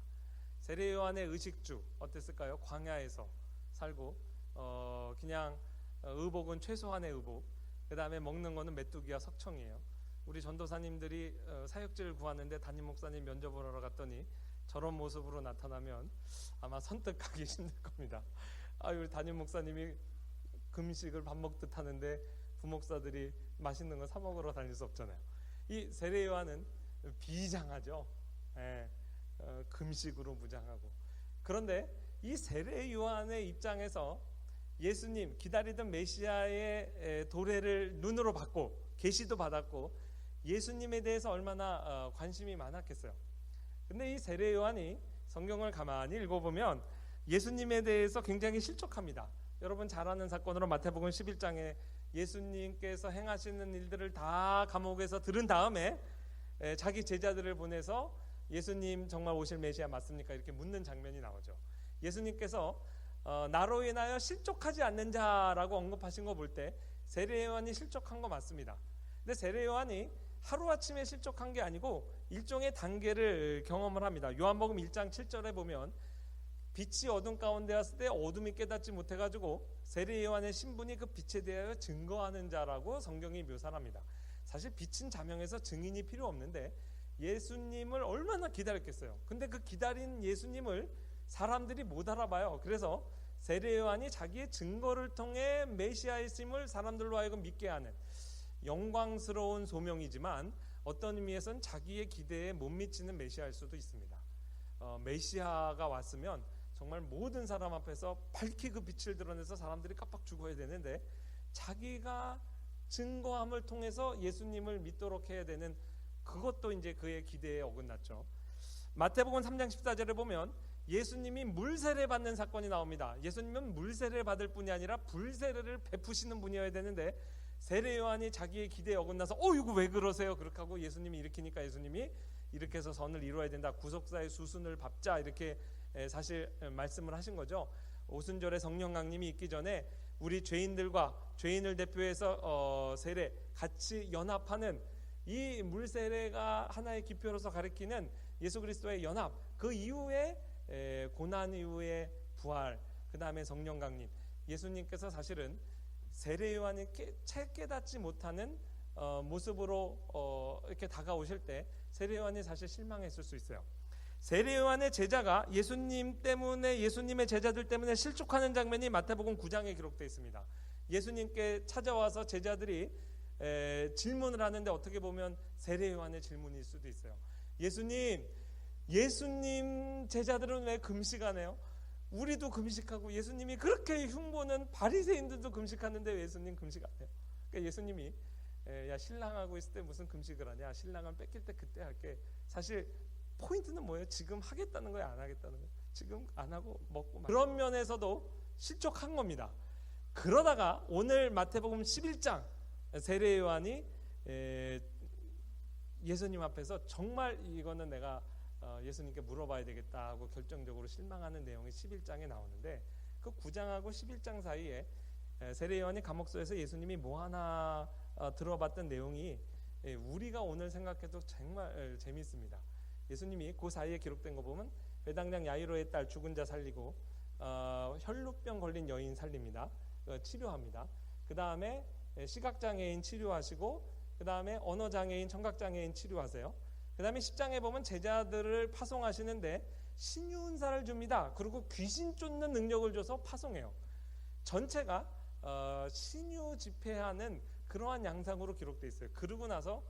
세례 요한의 의식주 어땠을까요? 광야에서 살고 그냥 의복은 최소한의 의복, 그 다음에 먹는 거는 메뚜기와 석청이에요. 우리 전도사님들이 사역지를 구하는데 담임 목사님 면접을 하러 갔더니 저런 모습으로 나타나면 아마 선택하기 힘들 겁니다. 우리 담임 목사님이 금식을 밥 먹듯 하는데 부목사들이 맛있는 거 사 먹으러 다닐 수 없잖아요. 이 세례 요한은 비장하죠. 금식으로 무장하고. 그런데 이 세례 요한의 입장에서 예수님 기다리던 메시아의 도래를 눈으로 봤고 계시도 받았고 예수님에 대해서 얼마나 관심이 많았겠어요. 근데 이 세례 요한이 성경을 가만히 읽어보면 예수님에 대해서 굉장히 실족합니다. 여러분 잘 아는 사건으로 마태복음 11장에 예수님께서 행하시는 일들을 다 감옥에서 들은 다음에 자기 제자들을 보내서 예수님 정말 오실 메시아 맞습니까? 이렇게 묻는 장면이 나오죠. 예수님께서 나로 인하여 실족하지 않는 자라고 언급하신 거 볼 때 세례 요한이 실족한 거 맞습니다. 근데 세례 요한이 하루아침에 실족한 게 아니고 일종의 단계를 경험을 합니다. 요한복음 1장 7절에 보면 빛이 어둠 가운데 왔을 때 어둠이 깨닫지 못해가지고 세례 요한의 신분이 그 빛에 대하여 증거하는 자라고 성경이 묘사합니다. 사실 빛은 자명해서 증인이 필요 없는데 예수님을 얼마나 기다렸겠어요. 근데 그 기다린 예수님을 사람들이 못 알아봐요. 그래서 세례 요한이 자기의 증거를 통해 메시아이심을 사람들로 하여금 믿게 하는 영광스러운 소명이지만 어떤 의미에서는 자기의 기대에 못 미치는 메시아일 수도 있습니다. 메시아가 왔으면 정말 모든 사람 앞에서 밝히 그 빛을 드러내서 사람들이 깜빡 죽어야 되는데 자기가 증거함을 통해서 예수님을 믿도록 해야 되는 그것도 이제 그의 기대에 어긋났죠. 마태복음 3장 14절에 보면 예수님이 물세례 받는 사건이 나옵니다. 예수님은 물세례 받을 뿐이 아니라 불세례를 베푸시는 분이어야 되는데 세례 요한이 자기의 기대에 어긋나서 이거 왜 그러세요? 그렇게 하고 예수님이 일으키니까 예수님이 이렇게 해서 선을 이루어야 된다. 구속사의 수순을 밟자 이렇게 사실 말씀을 하신 거죠. 오순절에 성령 강림이 있기 전에 우리 죄인들과 죄인을 대표해서 세례 같이 연합하는 이 물세례가 하나의 기표로서 가리키는 예수 그리스도의 연합, 그 이후에 고난 이후의 부활, 그 다음에 성령 강림. 예수님께서 사실은 세례 요한이 채 깨닫지 못하는 모습으로 이렇게 다가오실 때 세례 요한이 사실 실망했을 수 있어요. 세례 요한의 제자가 예수님 때문에 예수님의 제자들 때문에 실족하는 장면이 마태복음 9장에 기록되어 있습니다. 예수님께 찾아와서 제자들이 질문을 하는데 어떻게 보면 세례 요한의 질문일 수도 있어요. 예수님 제자들은 왜 금식하네요? 우리도 금식하고 예수님이 그렇게 흉보는 바리새인들도 금식하는데 왜 예수님 금식 안 해요? 그러니까 예수님이 야 신랑하고 있을 때 무슨 금식을 하냐? 신랑은 뺏길 때 그때 할게. 사실 포인트는 뭐예요? 지금 하겠다는 거예요? 안 하겠다는 거예요? 지금 안 하고 먹고 그런 면에서도 실족한 겁니다. 그러다가 오늘 마태복음 11장 세례 요한이 예수님 앞에서 정말 이거는 내가 예수님께 물어봐야 되겠다 하고 결정적으로 실망하는 내용이 11장에 나오는데 그 9장하고 11장 사이에 세례 요한이 감옥소에서 예수님이 뭐 하나 들어봤던 내용이 우리가 오늘 생각해도 정말 재미있습니다. 예수님이 그 사이에 기록된 거 보면 배당장 야이로의 딸 죽은 자 살리고 혈루병 걸린 여인 살립니다. 치료합니다. 그 다음에 시각장애인 치료하시고 그 다음에 언어장애인 청각장애인 치료하세요. 그 다음에 10장에 보면 제자들을 파송하시는데 신유은사를 줍니다. 그리고 귀신 쫓는 능력을 줘서 파송해요. 전체가 신유 집회하는 그러한 양상으로 기록되어 있어요. 그러고 나서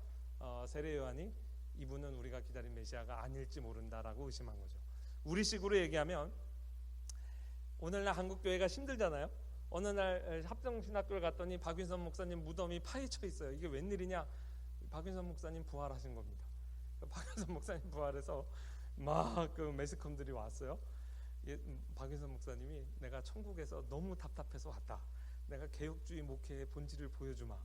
세례 요한이 이분은 우리가 기다린 메시아가 아닐지 모른다라고 의심한 거죠. 우리식으로 얘기하면 오늘날 한국교회가 힘들잖아요. 어느 날 합정신학교를 갔더니 박윤선 목사님 무덤이 파헤쳐 있어요. 이게 웬일이냐? 박윤선 목사님 부활하신 겁니다. 박윤선 목사님 부활해서 막 그 매스컴들이 왔어요. 박윤선 목사님이 내가 천국에서 너무 답답해서 왔다. 내가 개혁주의 목회의 본질을 보여주마.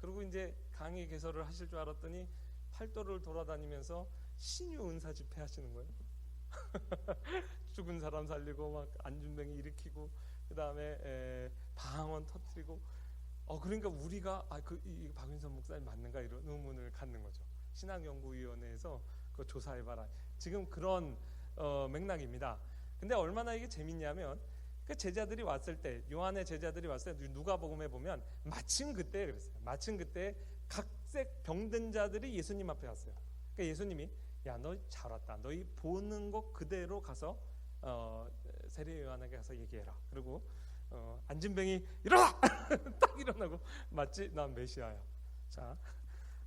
그리고 이제 강의 개설을 하실 줄 알았더니 팔도를 돌아다니면서 신유 은사 집회 하시는 거예요. 죽은 사람 살리고 막 안준뱅이 일으키고 그 다음에 방언 터뜨리고 그러니까 우리가 이 박윤선 목사님 맞는가 이런 의문을 갖는 거죠. 신학연구위원회에서 그거 조사해봐라. 지금 그런 맥락입니다. 근데 얼마나 이게 재밌냐면 그 제자들이 왔을 때 요한의 제자들이 왔을 때 누가복음에 보면 마침 그때 그랬어요. 마침 그때 각색 병든 자들이 예수님 앞에 왔어요. 그러니까 예수님이 야 너 잘 왔다. 너희 보는 것 그대로 가서 세례 요한에게 가서 얘기해라. 그리고 안진뱅이 일어나! 딱 일어나고 맞지? 난 메시아야. 자,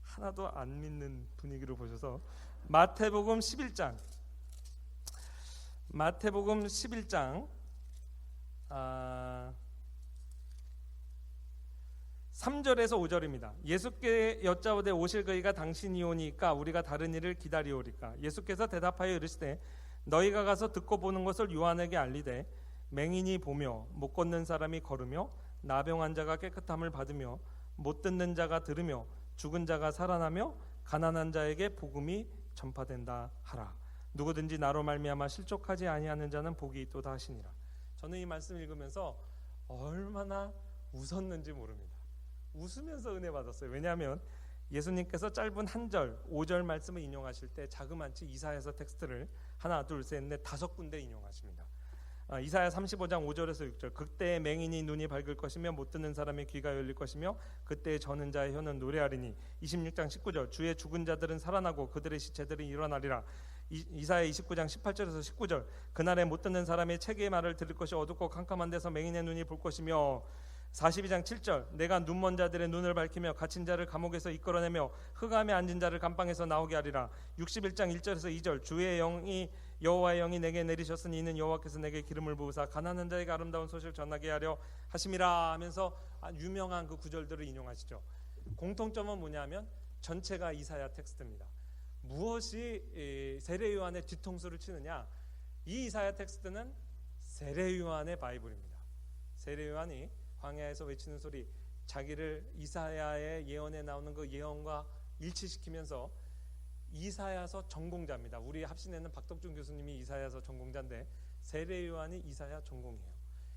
하나도 안 믿는 분위기로 보셔서 마태복음 11장 3절에서 5절입니다. 예수께 여짜오되 오실 그이가 당신이 오니까 우리가 다른 일을 기다리오리까. 예수께서 대답하여 이르시되 너희가 가서 듣고 보는 것을 요한에게 알리되 맹인이 보며 못 걷는 사람이 걸으며 나병 자가 깨끗함을 받으며 못 듣는 자가 들으며 죽은 자가 살아나며 가난한 자에게 복음이 전파된다 하라. 누구든지 나로 말미암아 실족하지 아니하는 자는 복이 있도다 하시니라. 저는 이 말씀 읽으면서 얼마나 웃었는지 모릅니다. 웃으면서 은혜 받았어요. 왜냐하면 예수님께서 짧은 한 절, 5절 말씀을 인용하실 때 자그마치 이사야서 텍스트를 하나, 둘, 셋, 넷, 5군데 인용하십니다. 이사야 35장 5절에서 6절. 그때 맹인이 눈이 밝을 것이며 못 듣는 사람의 귀가 열릴 것이며 그때 저는 자의 혀는 노래하리니. 26장 19절. 주의 죽은 자들은 살아나고 그들의 시체들은 일어나리라. 이사야 29장 18절에서 19절. 그날에 못 듣는 사람의 체계의 말을 들을 것이 어둡고 캄캄한 데서 맹인의 눈이 볼 것이며. 42장 7절. 내가 눈먼 자들의 눈을 밝히며 갇힌 자를 감옥에서 이끌어내며 흑암에 앉은 자를 감방에서 나오게 하리라. 61장 1절에서 2절. 주의 영이 여호와의 영이 내게 내리셨으니 이는 여호와께서 내게 기름을 부으사 가난한 자에게 아름다운 소식을 전하게 하려 하심이라 하면서 유명한 그 구절들을 인용하시죠. 공통점은 뭐냐면 전체가 이사야 텍스트입니다. 무엇이 세례 요한의 뒤통수를 치느냐? 이 이사야 텍스트는 세례 요한의 바이블입니다. 세례 요한이 광야에서 외치는 소리, 자기를 이사야의 예언에 나오는 그 예언과 일치시키면서 이사야서 전공자입니다. 우리 합신에는 박덕준 교수님이 이사야서 전공자인데 세례 요한이 이사야 전공이에요.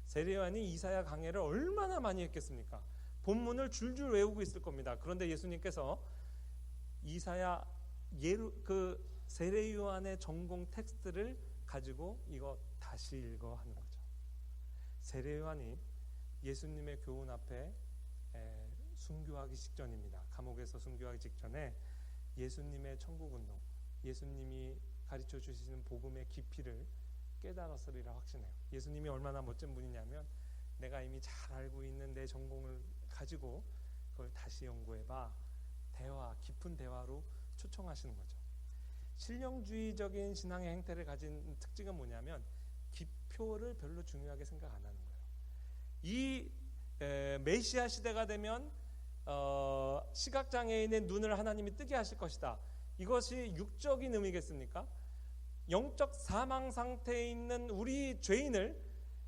세례 요한이 이사야 강해를 얼마나 많이 했겠습니까? 본문을 줄줄 외우고 있을 겁니다. 그런데 예수님께서 이사야 그 세례 요한의 전공 텍스트를 가지고 이거 다시 읽어 하는 거죠. 세례 요한이 예수님의 교훈 앞에 순교하기 직전입니다. 감옥에서 순교하기 직전에 예수님의 천국운동, 예수님이 가르쳐 주시는 복음의 깊이를 깨달았으리라 확신해요. 예수님이 얼마나 멋진 분이냐면 내가 이미 잘 알고 있는 내 전공을 가지고 그걸 다시 연구해봐. 대화, 깊은 대화로 초청하시는 거죠. 실용주의적인 신앙의 행태를 가진 특징은 뭐냐면 기표를 별로 중요하게 생각 안 하는 거예요. 이 메시아 시대가 되면 시각장애인의 눈을 하나님이 뜨게 하실 것이다. 이것이 육적인 의미겠습니까? 영적 사망 상태에 있는 우리 죄인을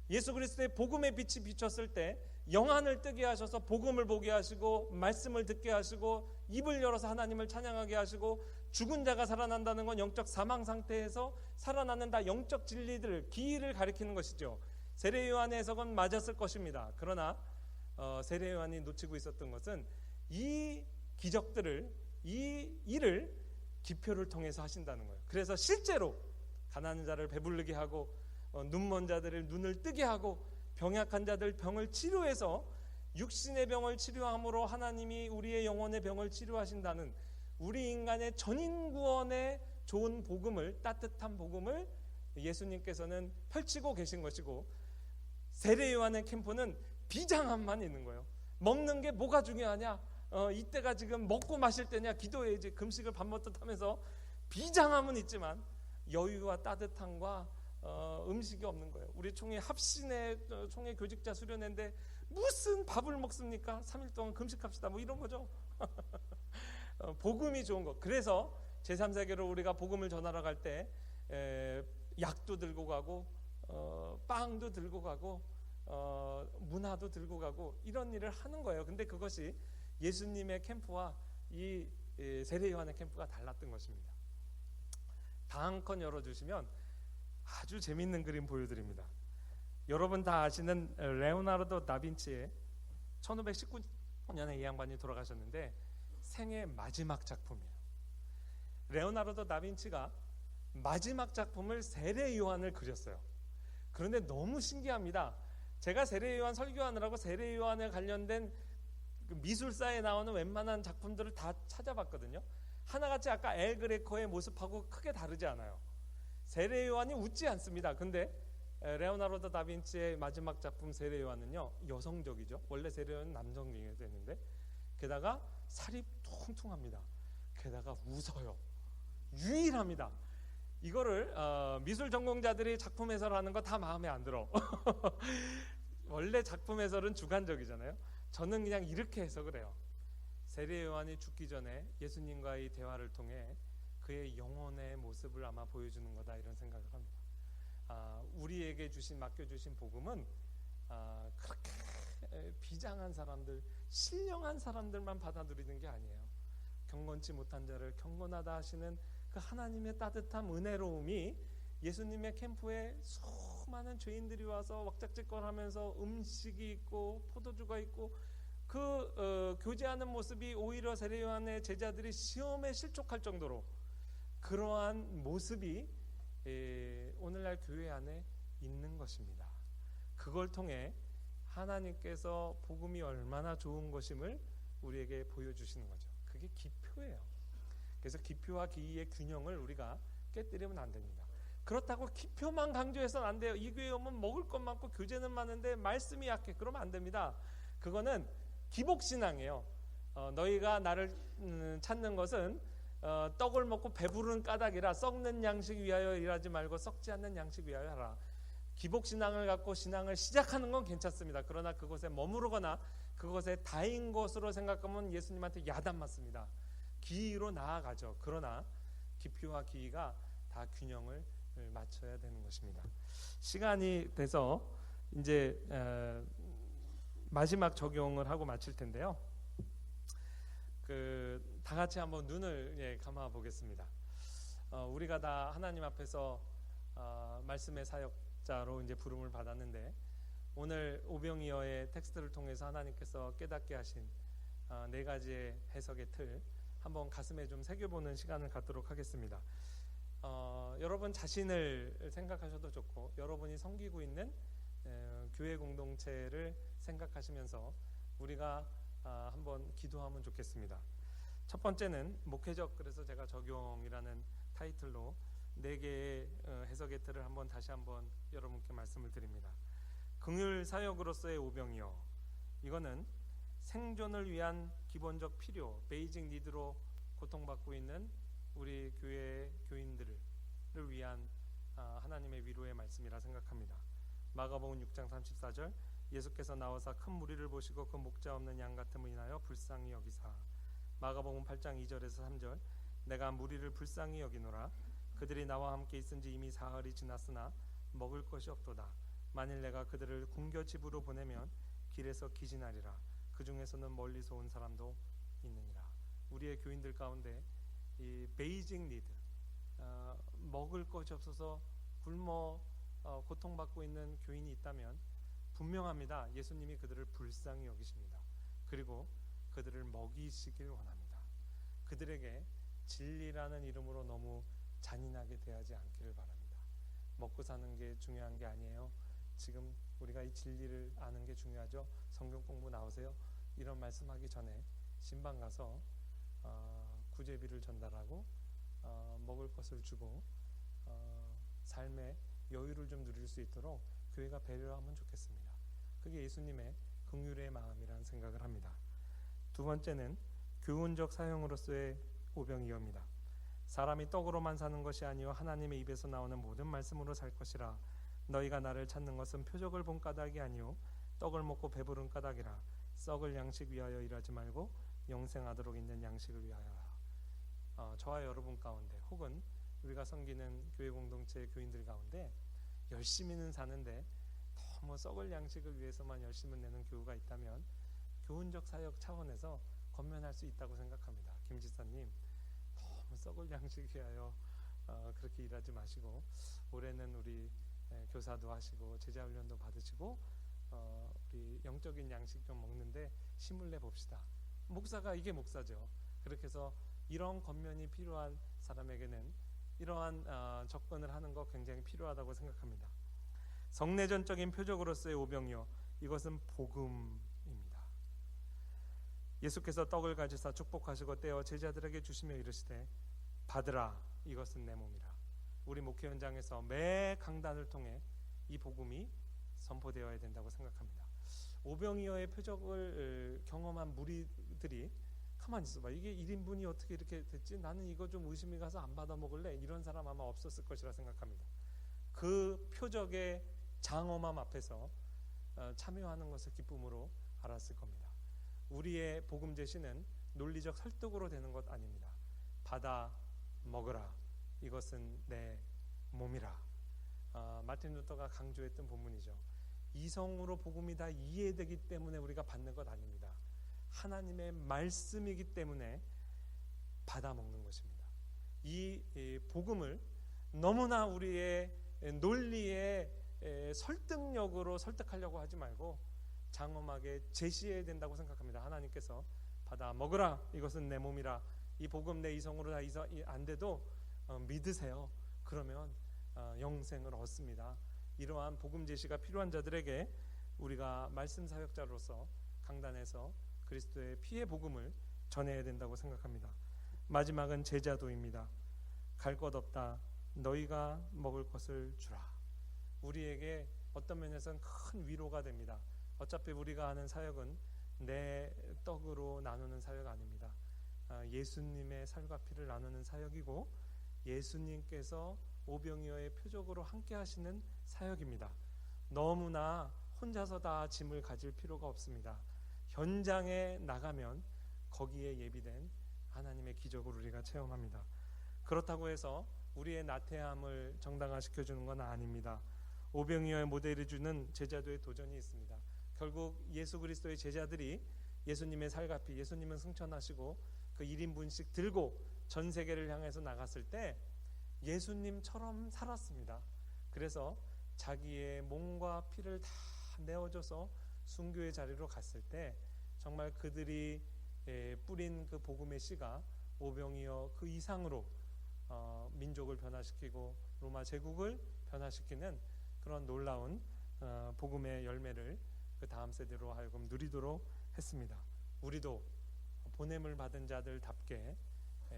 예수 그리스도의 복음의 빛이 비쳤을 때 영안을 뜨게 하셔서 복음을 보게 하시고 말씀을 듣게 하시고 입을 열어서 하나님을 찬양하게 하시고 죽은 자가 살아난다는 건 영적 사망 상태에서 살아나는다. 영적 진리들, 기의를 가리키는 것이죠. 세례 요한의 해석은 맞았을 것입니다. 그러나 세례 요한이 놓치고 있었던 것은 이 기적들을, 이 일을 기표를 통해서 하신다는 거예요. 그래서 실제로 가난한 자를 배부르게 하고 눈먼 자들을 눈을 뜨게 하고 병약한 자들 병을 치료해서 육신의 병을 치료함으로 하나님이 우리의 영혼의 병을 치료하신다는 우리 인간의 전인구원의 좋은 복음을, 따뜻한 복음을 예수님께서는 펼치고 계신 것이고, 세례 요한의 캠프는 비장함만 있는 거예요. 먹는 게 뭐가 중요하냐? 이때가 지금 먹고 마실 때냐? 기도해야지. 금식을 밥 먹듯 하면서 비장함은 있지만 여유와 따뜻함과 음식이 없는 거예요. 우리 총회 합신의 총회 교직자 수련회인데 무슨 밥을 먹습니까? 3일 동안 금식합시다. 뭐 이런 거죠. 복음이 좋은 거. 그래서 제3세계로 우리가 복음을 전하러 갈 때 약도 들고 가고 빵도 들고 가고 문화도 들고 가고 이런 일을 하는 거예요. 근데 그것이 예수님의 캠프와 이 세례 요한의 캠프가 달랐던 것입니다. 다음 건 열어주시면 아주 재밌는 그림 보여드립니다. 여러분 다 아시는 레오나르도 다빈치의 1519년에 이 양반이 돌아가셨는데 생애 마지막 작품이에요. 레오나르도 다빈치가 마지막 작품을 세례 요한을 그렸어요. 그런데 너무 신기합니다. 제가 세례 요한 설교하느라고 세례 요한에 관련된 그 미술사에 나오는 웬만한 작품들을 다 찾아봤거든요. 하나같이 아까 엘 그레코의 모습하고 크게 다르지 않아요. 세례 요한이 웃지 않습니다. 근데 레오나르도 다빈치의 마지막 작품 세례 요한은요, 여성적이죠. 원래 세례 요한은 남성이어야 되는데, 게다가 살이 통통합니다. 게다가 웃어요. 유일합니다. 이거를 미술 전공자들이 작품 해설하는 거 다 마음에 안 들어. 원래 작품 해설은 주관적이잖아요. 저는 그냥 이렇게 해석을 해요. 세례 요한이 죽기 전에 예수님과의 대화를 통해 그의 영혼의 모습을 아마 보여주는 거다, 이런 생각을 합니다. 우리에게 맡겨주신 복음은 그렇게 비장한 사람들, 신령한 사람들만 받아들이는 게 아니에요. 경건치 못한 자를 경건하다 하시는 그 하나님의 따뜻한 은혜로움이 예수님의 캠프에 수많은 죄인들이 와서 왁작지껄 하면서 음식이 있고 포도주가 있고 교제하는 모습이 오히려 세례요한의 제자들이 시험에 실족할 정도로 그러한 모습이 오늘날 교회 안에 있는 것입니다. 그걸 통해 하나님께서 복음이 얼마나 좋은 것임을 우리에게 보여주시는 거죠. 그게 기표예요. 그래서 기표와 기이의 균형을 우리가 깨뜨리면 안 됩니다. 그렇다고 기표만 강조해서는 안 돼요. 이 교회 오면 먹을 것 많고 교제는 많은데 말씀이 약해. 그러면 안 됩니다. 그거는 기복신앙이에요. 너희가 나를 찾는 것은 떡을 먹고 배부른 까닭이라 썩는 양식 위하여 일하지 말고 썩지 않는 양식 위하여 하라. 기복신앙을 갖고 신앙을 시작하는 건 괜찮습니다. 그러나 그곳에 머무르거나 그것에 다인 것으로 생각하면 예수님한테 야단 맞습니다. 기이로 나아가죠. 그러나 기표와 기이가 다 균형을 맞춰야 되는 것입니다. 시간이 돼서 이제 마지막 적용을 하고 마칠 텐데요. 다 같이 한번 눈을 감아 보겠습니다. 우리가 다 하나님 앞에서 말씀의 사역자로 이제 부름을 받았는데, 오늘 오병이어의 텍스트를 통해서 하나님께서 깨닫게 하신 네 가지의 해석의 틀 한번 가슴에 좀 새겨보는 시간을 갖도록 하겠습니다. 여러분 자신을 생각하셔도 좋고, 여러분이 섬기고 있는 교회 공동체를 생각하시면서 우리가 한번 기도하면 좋겠습니다. 첫 번째는 목회적, 그래서 제가 적용이라는 타이틀로 4개의 해석의 틀을 다시 한번 여러분께 말씀을 드립니다. 긍휼 사역으로서의 오병이어, 이거는 생존을 위한 기본적 필요, 베이직 니드로 고통받고 있는 우리 교회 교인들을 위한 하나님의 위로의 말씀이라 생각합니다. 마가복음 6장 34절, 예수께서 나와서 큰 무리를 보시고 그 목자 없는 양 같음을 인하여 불쌍히 여기사. 마가복음 8장 2절에서 3절, 내가 무리를 불쌍히 여기노라. 그들이 나와 함께 있은지 이미 사흘이 지났으나 먹을 것이 없도다. 만일 내가 그들을 궁겨 집으로 보내면 길에서 기진하리라. 그 중에서는 멀리서 온 사람도 있느니라. 우리의 교인들 가운데 이 베이직 니드, 먹을 것이 없어서 굶어 고통받고 있는 교인이 있다면 분명합니다. 예수님이 그들을 불쌍히 여기십니다. 그리고 그들을 먹이시길 원합니다. 그들에게 진리라는 이름으로 너무 잔인하게 대하지 않기를 바랍니다. 먹고 사는 게 중요한 게 아니에요. 지금 우리가 이 진리를 아는 게 중요하죠. 성경 공부 나오세요. 이런 말씀하기 전에 신방 가서 구제비를 전달하고 먹을 것을 주고 삶의 여유를 좀 누릴 수 있도록 교회가 배려하면 좋겠습니다. 그게 예수님의 긍휼의 마음이라는 생각을 합니다. 두 번째는 교훈적 사용으로서의 오병이어입니다. 사람이 떡으로만 사는 것이 아니요 하나님의 입에서 나오는 모든 말씀으로 살 것이라. 너희가 나를 찾는 것은 표적을 본 까닭이 아니요 떡을 먹고 배부른 까닭이라. 썩을 양식 위하여 일하지 말고 영생하도록 있는 양식을 위하여라. 저와 여러분 가운데, 혹은 우리가 섬기는 교회 공동체 교인들 가운데 열심히는 사는데 너무 썩을 양식을 위해서만 열심을 내는 교우가 있다면 교훈적 사역 차원에서 권면할 수 있다고 생각합니다. 김 지사님, 너무 썩을 양식 위하여 그렇게 일하지 마시고 올해는 우리 교사도 하시고 제자 훈련도 받으시고 우리 영적인 양식 좀 먹는데 힘을 내 봅시다. 목사가 이게 목사죠. 그렇게 해서 이런 권면이 필요한 사람에게는 이러한 접근을 하는 거 굉장히 필요하다고 생각합니다. 성내전적인 표적으로서의 오병이어, 이것은 복음입니다. 예수께서 떡을 가지사 축복하시고 떼어 제자들에게 주시며 이르시되 받으라, 이것은 내 몸이라. 우리 목회 현장에서 매 강단을 통해 이 복음이 선포되어야 된다고 생각합니다. 오병이어의 표적을 경험한 무리들이 가만히 있어봐, 이게 1인분이 어떻게 이렇게 됐지? 나는 이거 좀 의심이 가서 안 받아 먹을래? 이런 사람 아마 없었을 것이라 생각합니다. 그 표적의 장엄함 앞에서 참여하는 것을 기쁨으로 알았을 겁니다. 우리의 복음 제시는 논리적 설득으로 되는 것 아닙니다. 받아 먹으라, 이것은 내 몸이라. 마틴 루터가 강조했던 본문이죠. 이성으로 복음이 다 이해되기 때문에 우리가 받는 것 아닙니다. 하나님의 말씀이기 때문에 받아 먹는 것입니다. 이 복음을 너무나 우리의 논리의 설득력으로 설득하려고 하지 말고 장엄하게 제시해야 된다고 생각합니다. 하나님께서 받아 먹으라, 이것은 내 몸이라, 이 복음 내 이성으로 다 안 돼도 믿으세요. 그러면 영생을 얻습니다. 이러한 복음 제시가 필요한 자들에게 우리가 말씀 사역자로서 강단에서 그리스도의 피의 복음을 전해야 된다고 생각합니다. 마지막은 제자도입니다. 갈 것 없다, 너희가 먹을 것을 주라. 우리에게 어떤 면에서는 큰 위로가 됩니다. 어차피 우리가 하는 사역은 내 떡으로 나누는 사역 아닙니다. 예수님의 살과 피를 나누는 사역이고 예수님께서 오병이어의 표적으로 함께 하시는 사역입니다. 너무나 혼자서 다 짐을 가질 필요가 없습니다. 현장에 나가면 거기에 예비된 하나님의 기적을 우리가 체험합니다. 그렇다고 해서 우리의 나태함을 정당화시켜 주는 건 아닙니다. 오병이어의 모델을 주는 제자도의 도전이 있습니다. 결국 예수 그리스도의 제자들이 예수님의 살과 피, 예수님은 승천하시고 그 1인분씩 들고 전 세계를 향해서 나갔을 때 예수님처럼 살았습니다. 그래서 자기의 몸과 피를 다 내어줘서 순교의 자리로 갔을 때 정말 그들이 뿌린 그 복음의 씨가 오병이어 그 이상으로 민족을 변화시키고 로마 제국을 변화시키는 그런 놀라운 복음의 열매를 그 다음 세대로 하여금 누리도록 했습니다. 우리도 보냄을 받은 자들답게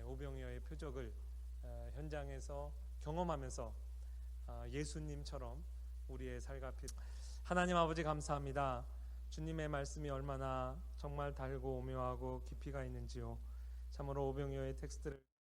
오병이어의 표적을 현장에서 경험하면서 예수님처럼 우리의 살과 피. 하나님 아버지 감사합니다. 주님의 말씀이 얼마나 정말 달고 오묘하고 깊이가 있는지요. 참으로 오병이어의 텍스트를